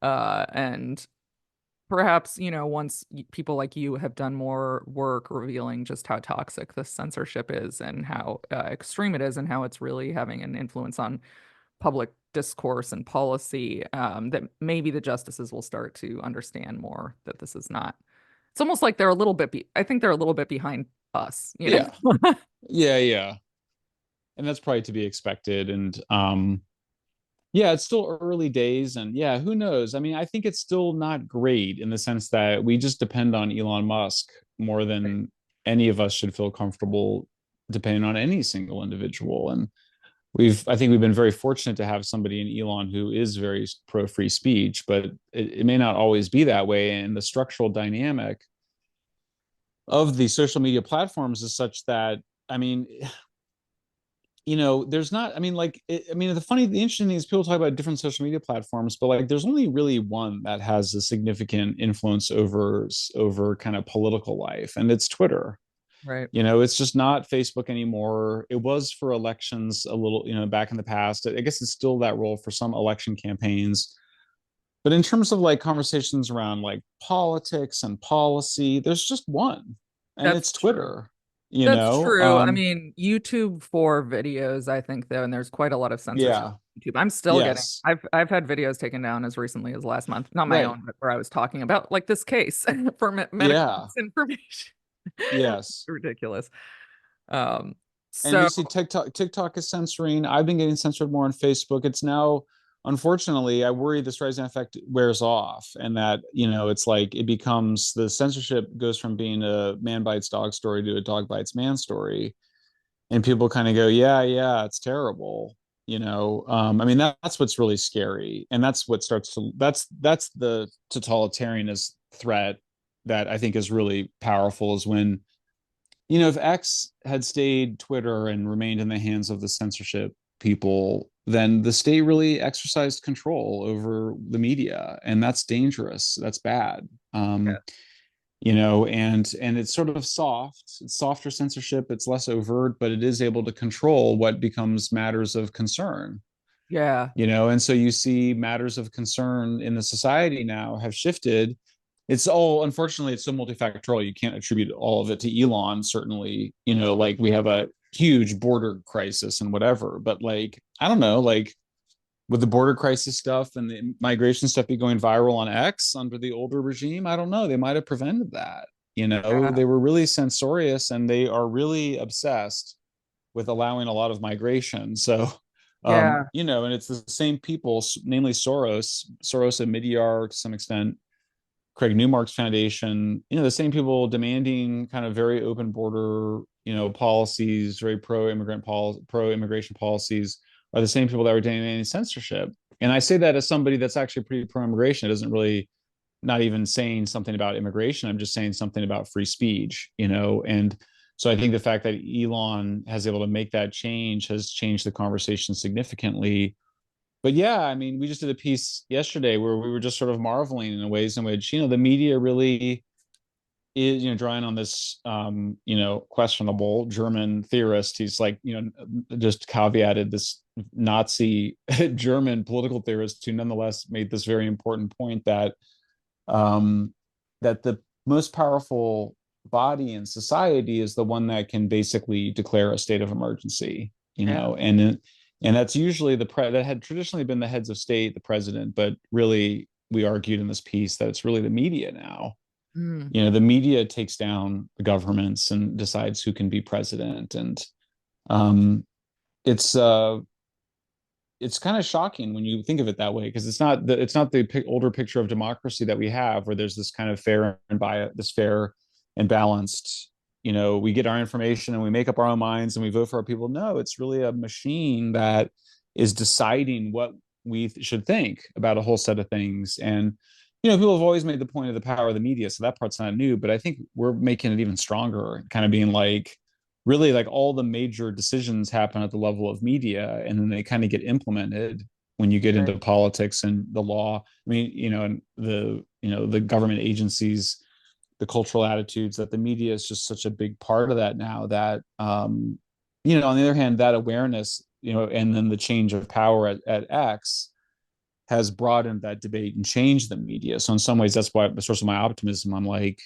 and perhaps, once people like you have done more work revealing just how toxic this censorship is and how extreme it is and how it's really having an influence on public discourse and policy, that maybe the justices will start to understand more that this is not. It's almost like they're a little bit, I think they're a little bit behind us, Yeah. Yeah. Yeah. And that's probably to be expected. And yeah, it's still early days. And yeah, who knows? I mean, I think it's still not great, in the sense that we just depend on Elon Musk more than any of us should feel comfortable depending on any single individual. And I think we've been very fortunate to have somebody in Elon who is very pro free speech, but it may not always be that way. And the structural dynamic of the social media platforms is such that, I mean, there's not, I mean, like, the interesting thing is people talk about different social media platforms, but like, there's only really one that has a significant influence over kind of political life, and it's Twitter. Right. It's just not Facebook anymore. It was for elections a little, back in the past. I guess it's still that role for some election campaigns. But in terms of like conversations around like politics and policy, there's just one, and That's it's true. Twitter, That's true. I mean, YouTube for videos, I think though, and there's quite a lot of censorship yeah, on YouTube. I'm still getting yes, I've had videos taken down as recently as last month. Not my right, own, but where I was talking about like this case for medical yeah, misinformation. yes. Ridiculous. Um, And so you see TikTok is censoring. I've been getting censored more on Facebook. It's now, unfortunately, I worry this rising effect wears off, and that, it's like it becomes, the censorship goes from being a man bites dog story to a dog bites man story. And people kind of go, yeah, yeah, it's terrible. I mean, that's what's really scary. And that's the totalitarianist threat that I think is really powerful, is when, if X had stayed Twitter and remained in the hands of the censorship people, then the state really exercised control over the media, and that's dangerous. That's bad. yeah, And it's sort of soft. It's softer censorship. It's less overt, but it is able to control what becomes matters of concern. yeah, And so you see matters of concern in the society now have shifted. It's all, unfortunately, it's so multifactorial. You can't attribute all of it to Elon. Certainly, like we have a huge border crisis and whatever, but like, I don't know, like, would the border crisis stuff and the migration stuff be going viral on X under the older regime? I don't know. They might have prevented that. yeah, They were really censorious, and they are really obsessed with allowing a lot of migration. So, yeah, and it's the same people, namely Soros and Midyar to some extent, Craig Newmark's foundation, the same people demanding kind of very open border, policies, very pro immigration policies, are the same people that were demanding censorship. And I say that as somebody that's actually pretty pro immigration. It doesn't really, not even saying something about immigration. I'm just saying something about free speech, and so I think the fact that Elon has able to make that change has changed the conversation significantly. But yeah, I mean, we just did a piece yesterday where we were just sort of marveling in ways in which, the media really is, drawing on this, questionable German theorist. He's like, just caveated this Nazi German political theorist who nonetheless made this very important point that, um, that the most powerful body in society is the one that can basically declare a state of emergency, yeah. and that's usually that had traditionally been the heads of state, the president, but really we argued in this piece that it's really the media now. Mm. The media takes down the governments and decides who can be president, and um, it's uh, it's kind of shocking when you think of it that way, because it's not the older picture of democracy that we have, where there's this kind of fair and balanced, we get our information and we make up our own minds and we vote for our people. No, it's really a machine that is deciding what we should think about a whole set of things. And people have always made the point of the power of the media, so that part's not new, but I think we're making it even stronger, kind of being like, really, like, all the major decisions happen at the level of media, and then they kind of get implemented when you get Right. into politics and the law. I mean, and the government agencies, the cultural attitudes, that the media is just such a big part of that now, that on the other hand, that awareness, and then the change of power at X has broadened that debate and changed the media. So in some ways, that's why the source of my optimism. I'm like,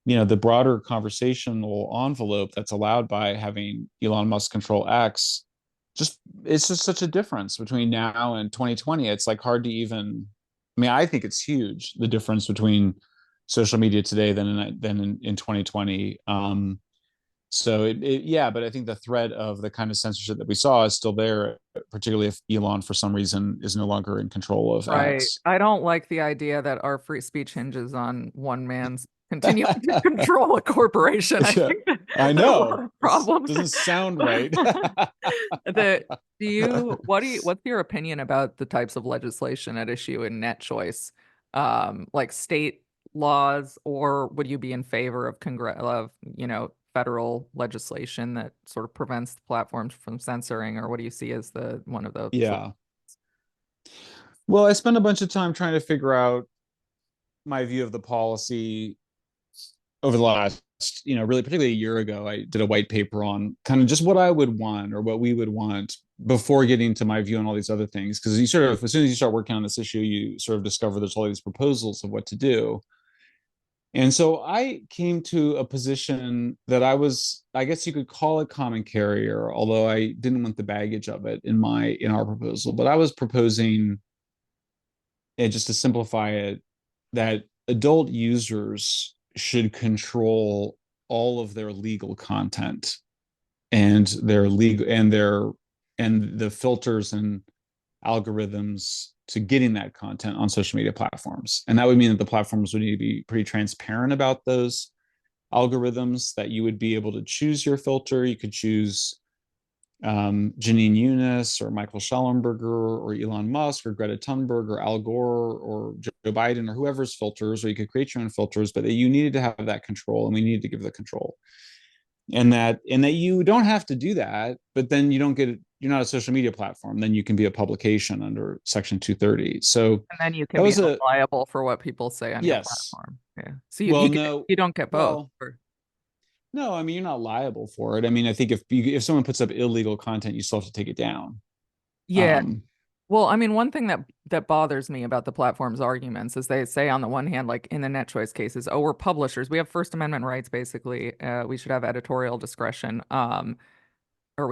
the broader conversational envelope that's allowed by having Elon Musk control X, it's just such a difference between now and 2020. It's like hard to even, I mean, I think it's huge, the difference between social media today than in 2020. Yeah, but I think the threat of the kind of censorship that we saw is still there, particularly if Elon for some reason is no longer in control of Right. X. I don't like the idea that our free speech hinges on one man's continuing to control a corporation. I Yeah, think that, I that know. problems. Doesn't sound right. the what's your opinion about the types of legislation at issue in net choice? Like state laws, or would you be in favor of federal legislation that sort of prevents the platforms from censoring, or what do you see as the one of the sort Yeah. Well, I spent a bunch of time trying to figure out my view of the policy over the last, really particularly a year ago. I did a white paper on kind of just what I would want or what we would want before getting to my view on all these other things. Because you sort of, as soon as you start working on this issue, you sort of discover there's all these proposals of what to do. And so I came to a position that I guess you could call it common carrier, although I didn't want the baggage of it in our proposal. But I was proposing, and just to simplify it, that adult users should control all of their legal content and their legal and the filters and algorithms to getting that content on social media platforms. And that would mean that the platforms would need to be pretty transparent about those algorithms, that you would be able to choose your filter. You could choose Janine Eunice or Michael Shellenberger or Elon Musk or Greta Thunberg or Al Gore or Joe Biden or whoever's filters, or you could create your own filters, but that you needed to have that control, and we needed to give the control. And that you don't have to do that, but then you're not a social media platform, then you can be a publication under Section 230. So and then you that can be was held liable for what people say on your yes. platform. Yeah. So Well, no, you don't get both. well, no, I mean, you're not liable for it. I mean, I think if someone puts up illegal content, you still have to take it down. Yeah. Um, Well, I mean, one thing that bothers me about the platform's arguments is they say on the one hand, like in the net choice cases, oh, we're publishers, we have First Amendment rights, basically. We should have editorial discretion. Or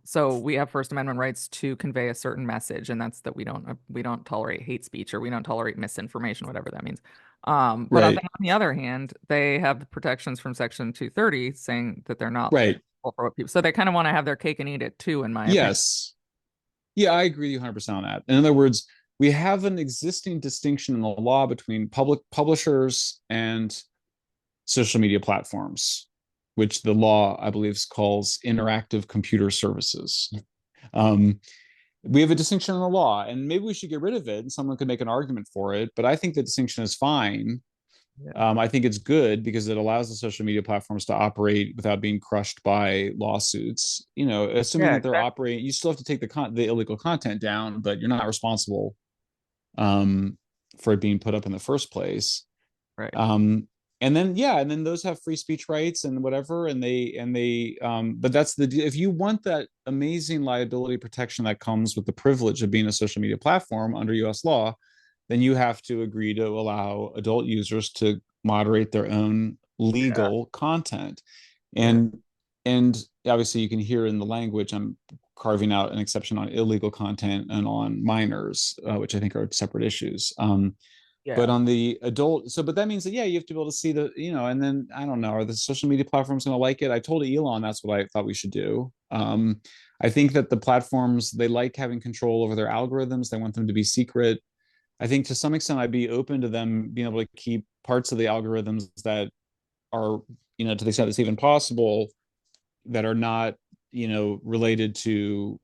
so we have First Amendment rights to convey a certain message, and that's that we don't tolerate hate speech, or we don't tolerate misinformation, whatever that means. But right, on the other hand, they have the protections from Section 230 saying that they're not right. liable for what people. So they kind of want to have their cake and eat it too, in my opinion. Yes. Yeah, I agree with you 100% on that. In other words, we have an existing distinction in the law between public publishers and social media platforms, which the law, I believe, calls interactive computer services. Um, we have a distinction in the law, and maybe we should get rid of it, and someone could make an argument for it, but I think the distinction is fine. Yeah. I think it's good because it allows the social media platforms to operate without being crushed by lawsuits. Assuming Yeah, that they're exactly. operating, you still have to take the illegal content down, but you're not responsible for it being put up in the first place. Right. And then those have free speech rights and whatever, but that's if you want that amazing liability protection that comes with the privilege of being a social media platform under US law, then you have to agree to allow adult users to moderate their own Yeah. legal content. Yeah. And and obviously you can hear in the language I'm carving out an exception on illegal content and on minors, which I think are separate issues. But Yeah. on the adult, but that means that, yeah, you have to be able to see and then I don't know, are the social media platforms going to like it? I told Elon that's what I thought we should do. I think that the platforms, they like having control over their algorithms. They want them to be secret. I think to some extent I'd be open to them being able to keep parts of the algorithms that are, to the extent it's even possible, that are not, related to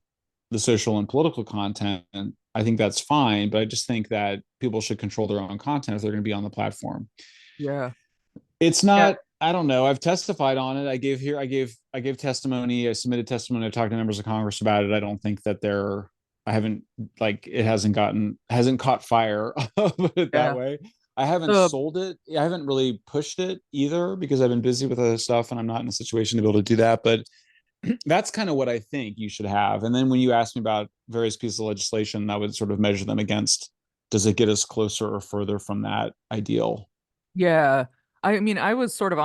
the social and political content. I think that's fine, but I just think that people should control their own content if they're going to be on the platform. Yeah. It's Yeah. not, I don't know. I've testified on it. I gave testimony. I submitted testimony. I talked to members of Congress about it. I don't think that I haven't, like, it hasn't caught fire, put it that Yeah. way. I haven't The sold it. I haven't really pushed it either because I've been busy with other stuff and I'm not in a situation to be able to do that. But that's kind of what I think you should have. And then when you ask me about various pieces of legislation, I would sort of measure them against, does it get us closer or further from that ideal? Yeah. I mean, I was sort of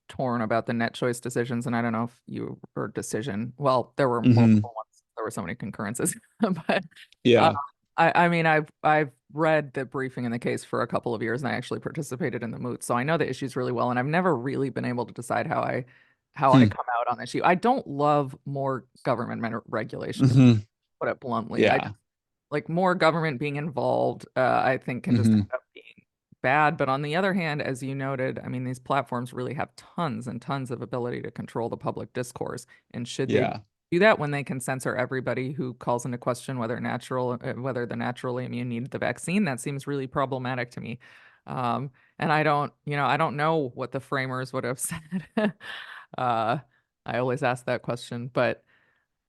torn about the net choice decisions, and I don't know if you or decision. Well, there were Mm-hmm. multiple ones. There were so many concurrences, but uh, Yeah. I mean, I've read the briefing in the case for a couple of years, and I actually participated in the moot, so I know the issues really well, and I've never really been able to decide how I Hmm. come out on the issue. I don't love more government regulation, to Mm-hmm. put it bluntly. I Yeah. just like more government being involved. I think can just end Mm-hmm. up being bad. But on the other hand, as you noted, I mean, these platforms really have tons and tons of ability to control the public discourse. And should they Yeah. do that when they can censor everybody who calls into question whether they're naturally immune needed the vaccine? That seems really problematic to me. And I don't know what the framers would have said. uh, I always ask that question, but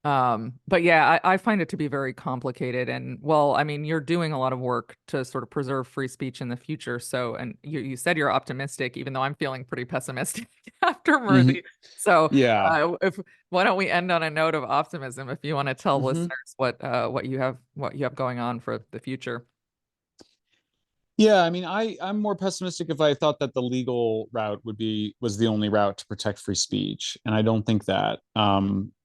yeah, I find it to be very complicated. And well, I mean, you're doing a lot of work to sort of preserve free speech in the future. So, and you said you're optimistic, even though I'm feeling pretty pessimistic after Hmm. Murthy. So, Yeah. if why don't we end on a note of optimism? If you want to tell Hmm. listeners what you have going on for the future. Yeah, I mean, I'm more pessimistic if I thought that the legal route was the only route to protect free speech, and I don't think that.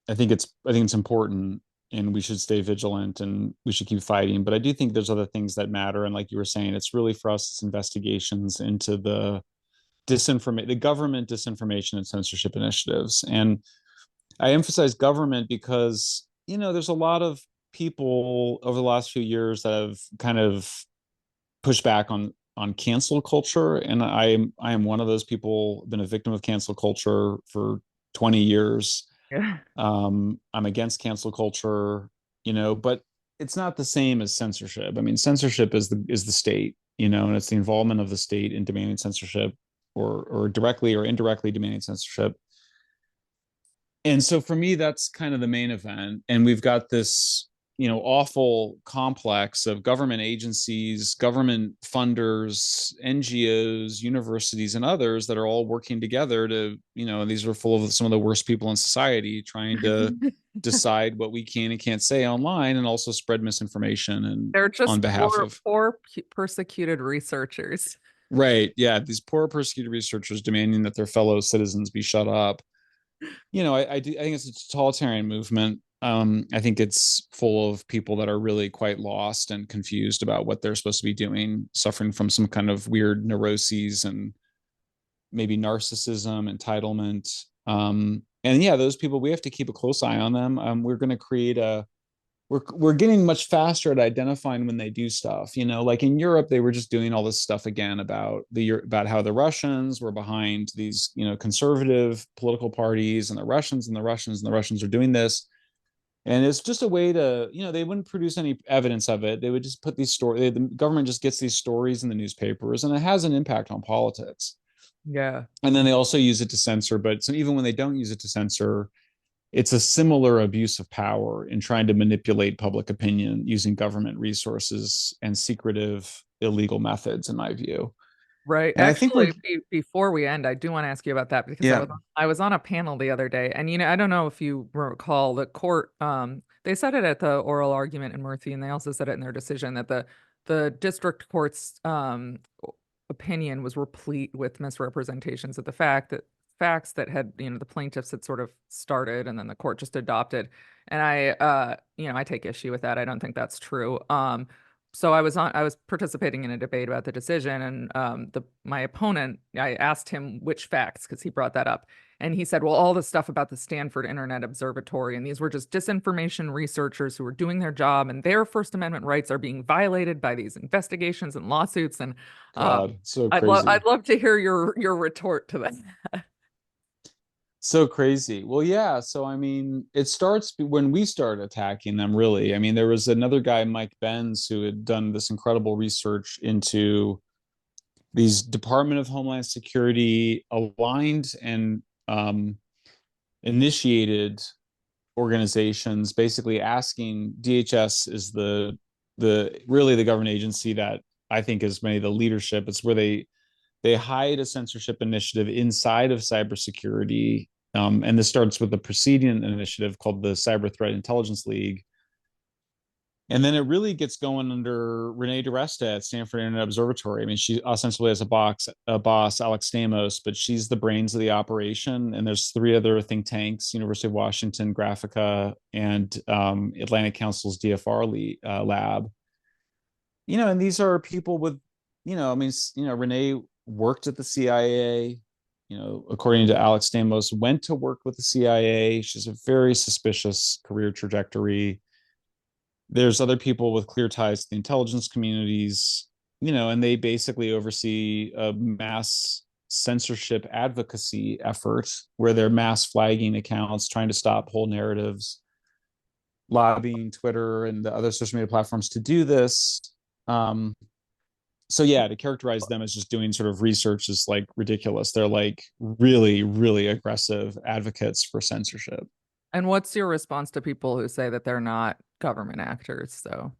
I think it's important, and we should stay vigilant, and we should keep fighting. But I do think there's other things that matter, and like you were saying, it's really for us, it's investigations into the government disinformation and censorship initiatives. And I emphasize government because there's a lot of people over the last few years that have kind of push back on cancel culture, and I am one of those people. Been a victim of cancel culture for 20 years. Yeah. I'm against cancel culture, but it's not the same as censorship. I mean, censorship is the state, and it's the involvement of the state in demanding censorship, or directly or indirectly demanding censorship. And so for me, that's kind of the main event. And we've got this, awful complex of government agencies, government funders, NGOs, universities, and others that are all working together to, these are full of some of the worst people in society trying to decide what we can and can't say online, and also spread misinformation and They're on just behalf of. persecuted researchers. Right. Yeah. These poor persecuted researchers demanding that their fellow citizens be shut up. I think it's a totalitarian movement. I think it's full of people that are really quite lost and confused about what they're supposed to be doing, suffering from some kind of weird neuroses and maybe narcissism, entitlement. And yeah, those people, we have to keep a close eye on them. We're going to create a we're getting much faster at identifying when they do stuff. Like in Europe, they were just doing all this stuff again about how the Russians were behind these conservative political parties, and the Russians and the Russians and the Russians are doing this. And it's just a way to, they wouldn't produce any evidence of it. They would just put these stories. The government just gets these stories in the newspapers, and it has an impact on politics. Yeah. And then they also use it to censor. But so even when they don't use it to censor, it's a similar abuse of power in trying to manipulate public opinion using government resources and secretive illegal methods, in my view. Right. And I think we're. Actually, before we end, I do want to ask you about that because Yeah. I was on a panel the other day, and I don't know if you recall the court. They said it at the oral argument in Murphy, and they also said it in their decision that the district court's opinion was replete with misrepresentations of the facts that had the plaintiffs had sort of started, and then the court just adopted. And I take issue with that. I don't think that's true. So I was participating in a debate about the decision, and my opponent, I asked him which facts because he brought that up, and he said, well, all the stuff about the Stanford Internet Observatory, and these were just disinformation researchers who were doing their job, and their First Amendment rights are being violated by these investigations and lawsuits. And um, God, so crazy. I'd love to hear your retort to that. So crazy. Well, yeah. So, I mean, it starts when we started attacking them, really. I mean, there was another guy, Mike Benz, who had done this incredible research into these Department of Homeland Security aligned and initiated organizations, basically asking. DHS is the really the government agency that I think is many of the leadership. It's where they hide a censorship initiative inside of cybersecurity. And this starts with the preceding initiative called the Cyber Threat Intelligence League. And then it really gets going under Renee DiResta at Stanford Internet Observatory. I mean, she ostensibly has a boss, Alex Stamos, but she's the brains of the operation. And there's three other think tanks: University of Washington, Graphica, and Atlantic Council's DFR lab. And these are people with, I mean, Renee worked at the CIA, according to Alex Stamos, went to work with the CIA. She's a very suspicious career trajectory. There's other people with clear ties to the intelligence communities. and they basically oversee a mass censorship advocacy effort where they're mass flagging accounts, trying to stop whole narratives, lobbying Twitter and the other social media platforms to do this. Um, so yeah, to characterize them as just doing sort of research is like ridiculous. They're like really, really aggressive advocates for censorship. And what's your response to people who say that they're not government actors? So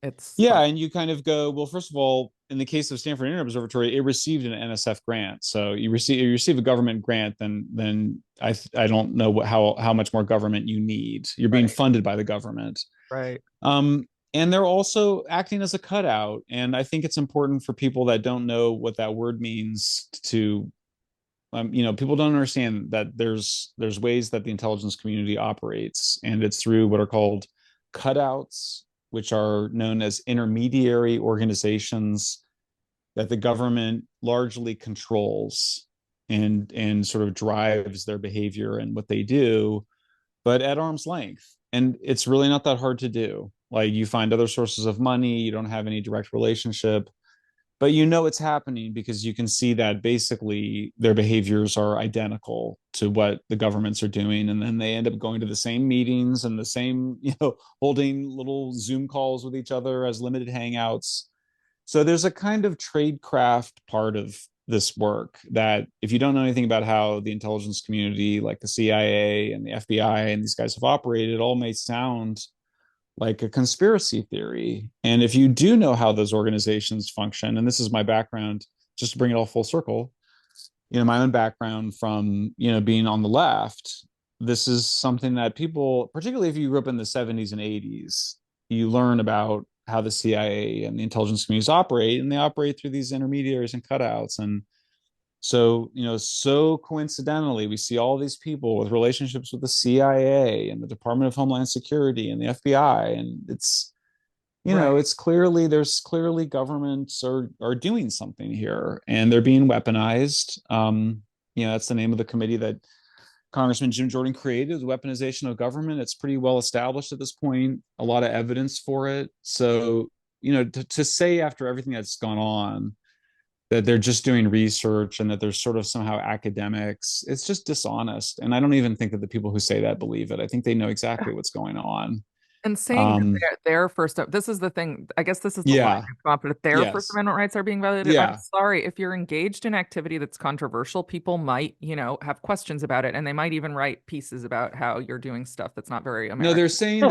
it's Yeah, like, and you kind of go, well, first of all, in the case of Stanford Internet Observatory, it received an NSF grant. So you receive a government grant, then I don't know how much more government you need. You're being right, funded by the government. right, Um, and they're also acting as a cutout. And I think it's important for people that don't know what that word means to people don't understand that there's ways that the intelligence community operates, and it's through what are called cutouts, which are known as intermediary organizations that the government largely controls and sort of drives their behavior and what they do, but at arm's length. And it's really not that hard to do. Like, you find other sources of money, you don't have any direct relationship, but it's happening because you can see that basically their behaviors are identical to what the governments are doing, and then they end up going to the same meetings and the same holding little Zoom calls with each other as limited hangouts. So there's a kind of tradecraft part of this work that, if you don't know anything about how the intelligence community, like the CIA and the FBI and these guys have operated, it all may sound like a conspiracy theory. And if you do know how those organizations function, and this is my background, just to bring it all full circle, my own background from, being on the left, this is something that people, particularly if you grew up in the 70s and 80s, you learn about how the CIA and the intelligence communities operate, and they operate through these intermediaries and cutouts. And so, so coincidentally, we see all these people with relationships with the CIA and the Department of Homeland Security and the FBI. And right. there's clearly governments are doing something here, and they're being weaponized. That's the name of the committee that Congressman Jim Jordan created, the weaponization of government. It's pretty well established at this point, a lot of evidence for it. So, to say after everything that's gone on that they're just doing research and that they're sort of somehow academics, it's just dishonest. And I don't even think that the people who say that believe it. I think they know exactly what's going on. And saying that Um, their First, this is the thing, I guess this is the line yeah, I've got, but if their First yes, Amendment rights are being violated, I'm yeah. sorry. If you're engaged in activity that's controversial, people might, have questions about it, and they might even write pieces about how you're doing stuff that's not very No, American.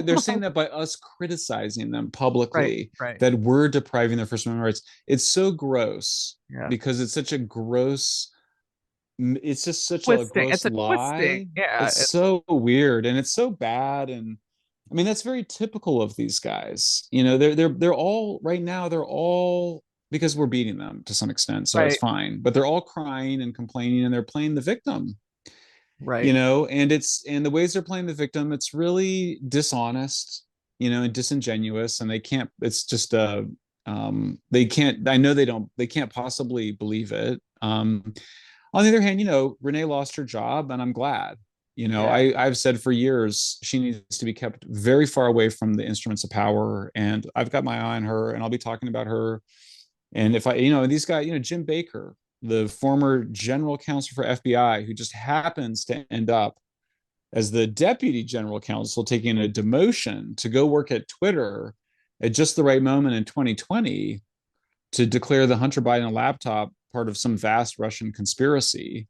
they're saying that by us criticizing them Right, publicly, right. that we're depriving their First Amendment rights. It's so gross Yeah. because it's such a gross, it's just such a Twisting. It's gross a twisting. lie. Yeah. It's so weird and it's so bad. And I mean, that's very typical of these guys. They're all right now, they're all, because we're beating them to some extent, so it's Right, fine. But they're all crying and complaining and they're playing the victim, right, and the ways they're playing the victim, it's really dishonest, and disingenuous, and they can't, it's just they can't, I know they can't possibly believe it. On the other hand, Renee lost her job, and I'm glad. yeah, I've said for years she needs to be kept very far away from the instruments of power, and I've got my eye on her, and I'll be talking about her. And if I, these guys, Jim Baker, the former general counsel for FBI, who just happens to end up as the deputy general counsel taking a demotion to go work at Twitter at just the right moment in 2020 to declare the Hunter Biden laptop part of some vast Russian conspiracy.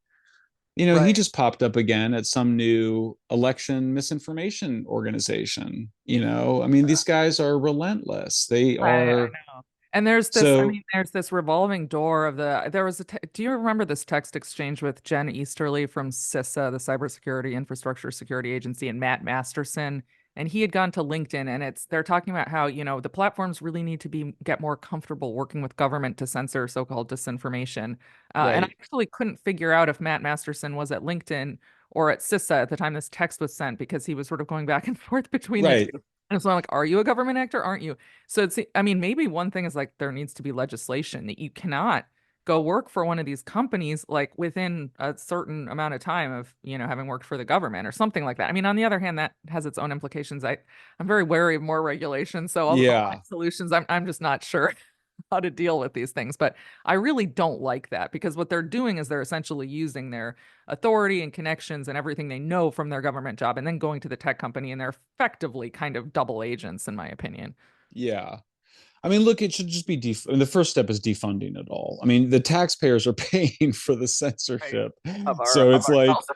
He right. just popped up again at some new election misinformation organization. I mean, these guys are relentless. They I are. know. And there's this, I So mean, there's this revolving door of there was do you remember this text exchange with Jen Easterly from CISA, the Cybersecurity Infrastructure Security Agency, and Matt Masterson? And he had gone to LinkedIn, and they're talking about how, the platforms really need to get more comfortable working with government to censor so-called disinformation. And I right, actually couldn't figure out if Matt Masterson was at LinkedIn or at CISA at the time this text was sent, because he was sort of going back and forth between the right. two. And so I'm like, are you a government actor? Aren't you? So I mean, maybe one thing is like there needs to be legislation that you cannot go work for one of these companies like within a certain amount of time of, having worked for the government or something like that. I mean, on the other hand, that has its own implications. I'm very wary of more regulation. So all my Yeah. solutions, I'm just not sure. how to deal with these things. But I really don't like that because what they're doing is they're essentially using their authority and connections and everything they know from their government job and then going to the tech company and they're effectively kind of double agents, in my opinion. Yeah. I mean, look, it should just be I mean, the first step is defunding it all. I mean, the taxpayers are paying for the Right. censorship. Of our So of it's like, ourselves.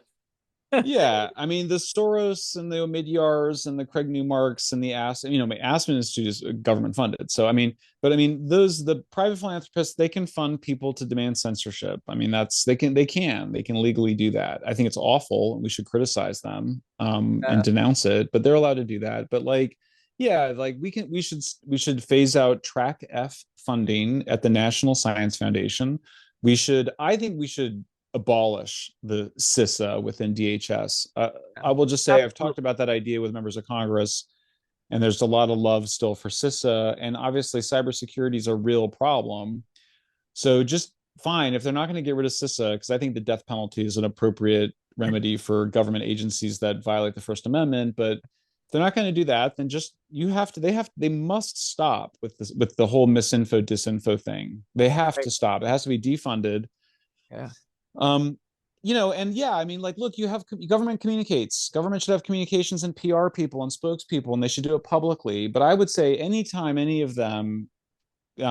yeah, I mean, the Soros and the Omidyars and the Craig Newmarks and the Aspen Institute is government funded. So I mean, but I mean, the private philanthropists, they can fund people to demand censorship. I mean, they can legally do that. I think it's awful, and we should criticize them and Yeah. denounce it. But they're allowed to do that. But like, yeah, like we should phase out Track F funding at the National Science Foundation. I think we should abolish the CISA within DHS. Yeah. I will just say I've Absolutely. talked about that idea with members of Congress, and there's a lot of love still for CISA. And obviously, cybersecurity is a real problem. So just fine if they're not going to get rid of CISA, because I think the death penalty is an appropriate remedy for government agencies that violate the First Amendment. But if they're not going to do that, then just they must stop with this, with the whole misinfo disinfo thing. They have Right. to stop. It has to be defunded. Yeah. um and yeah, I mean, like, look, you have government should have communications and PR people and spokespeople, and they should do it publicly. But I would say anytime any of them, if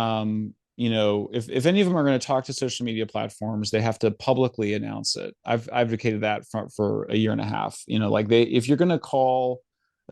any of them are going to talk to social media platforms, they have to publicly announce it. I've advocated that for a year and a half. Like, if you're going to call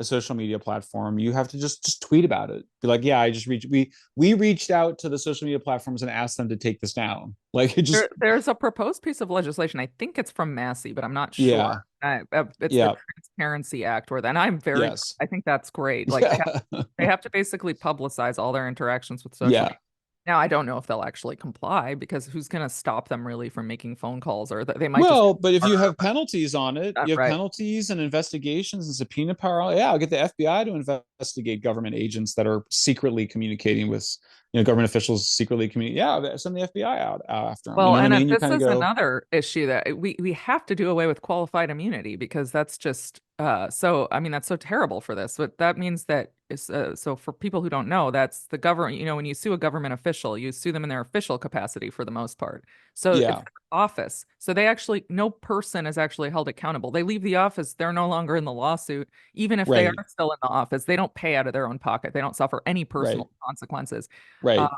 a social media platform, you have to just tweet about it. Be like, yeah, I just reached we reached out to the social media platforms and asked them to take this down. Like, it just, There's a proposed piece of legislation. I think it's from Massey, but I'm not sure. yeah, It's the yeah, Transparency Act, where then I'm very, yes, I think that's great. Like yeah, they have to basically publicize all their interactions with social yeah. media. Now, I don't know if they'll actually comply because who's going to stop them really from making phone calls, or they might just Well, but if you murder, have penalties on it, but you have right. penalties and investigations and subpoena power. Yeah, I'll get the FBI to investigate government agents that are secretly communicating with, government officials secretly communicate. Yeah, send the FBI out after them. You Well, know what I and mean? You this kind of is go, another issue that we have to do away with qualified immunity because that's just so I mean that's so terrible for this. But that means that is so for people who don't know, that's the government, when you sue a government official, you sue them in their official capacity for the most part. So it's yeah, their office. So they actually no person is actually held accountable. They leave the office, they're no longer in the lawsuit. Even if they are right, still in the office, they don't pay out of their own pocket. They don't suffer any personal right, consequences. Uh, right.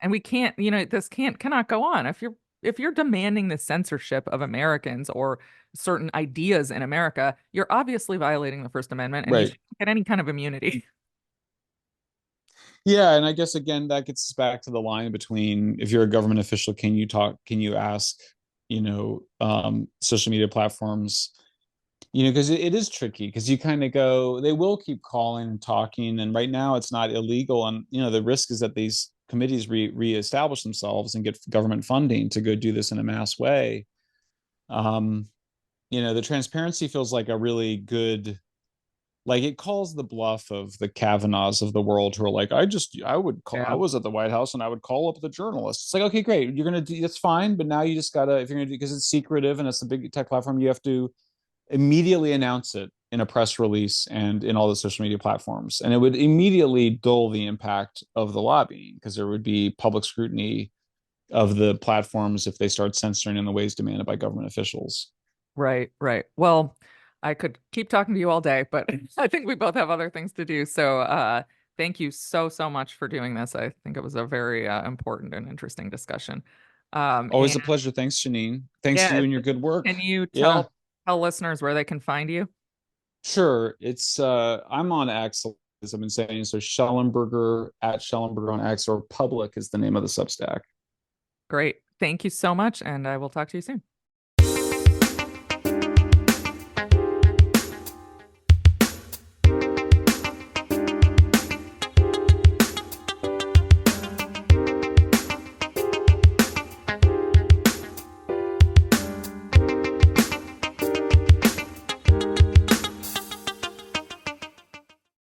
and we can't, this cannot go on. If you're demanding the censorship of Americans or certain ideas in America, you're obviously violating the First Amendment and you Right. shouldn't get any kind of immunity. Yeah, and I guess again that gets us back to the line between, if you're a government official, can you ask, social media platforms, because it is tricky, because you kind of go, they will keep calling and talking, and right now it's not illegal, and the risk is that these committees reestablish themselves and get government funding to go do this in a mass way. um the transparency feels like a really good, like, it calls the bluff of the Kavanaughs of the world, who are like, I Yeah. was at the White House and I would call up the journalists. It's like, okay, great, you're gonna do that's fine, but now you just gotta, if you're gonna do, because it's secretive and it's a big tech platform, you have to immediately announce it in a press release and in all the social media platforms, and it would immediately dull the impact of the lobbying, because there would be public scrutiny of the platforms if they start censoring in the ways demanded by government officials. Right, right. Well, I could keep talking to you all day, but I think we both have other things to do. So, thank you so, so much for doing this. I think it was a very important and interesting discussion. Always And a pleasure. Thanks, Janine. Thanks to yeah, you and your good work. can you Yeah, tell listeners where they can find you? sure. It's I'm on X, as I've been saying. So Shellenberger, at Shellenberger on X, or Public is the name of the Substack. Great. Thank you so much, and I will talk to you soon.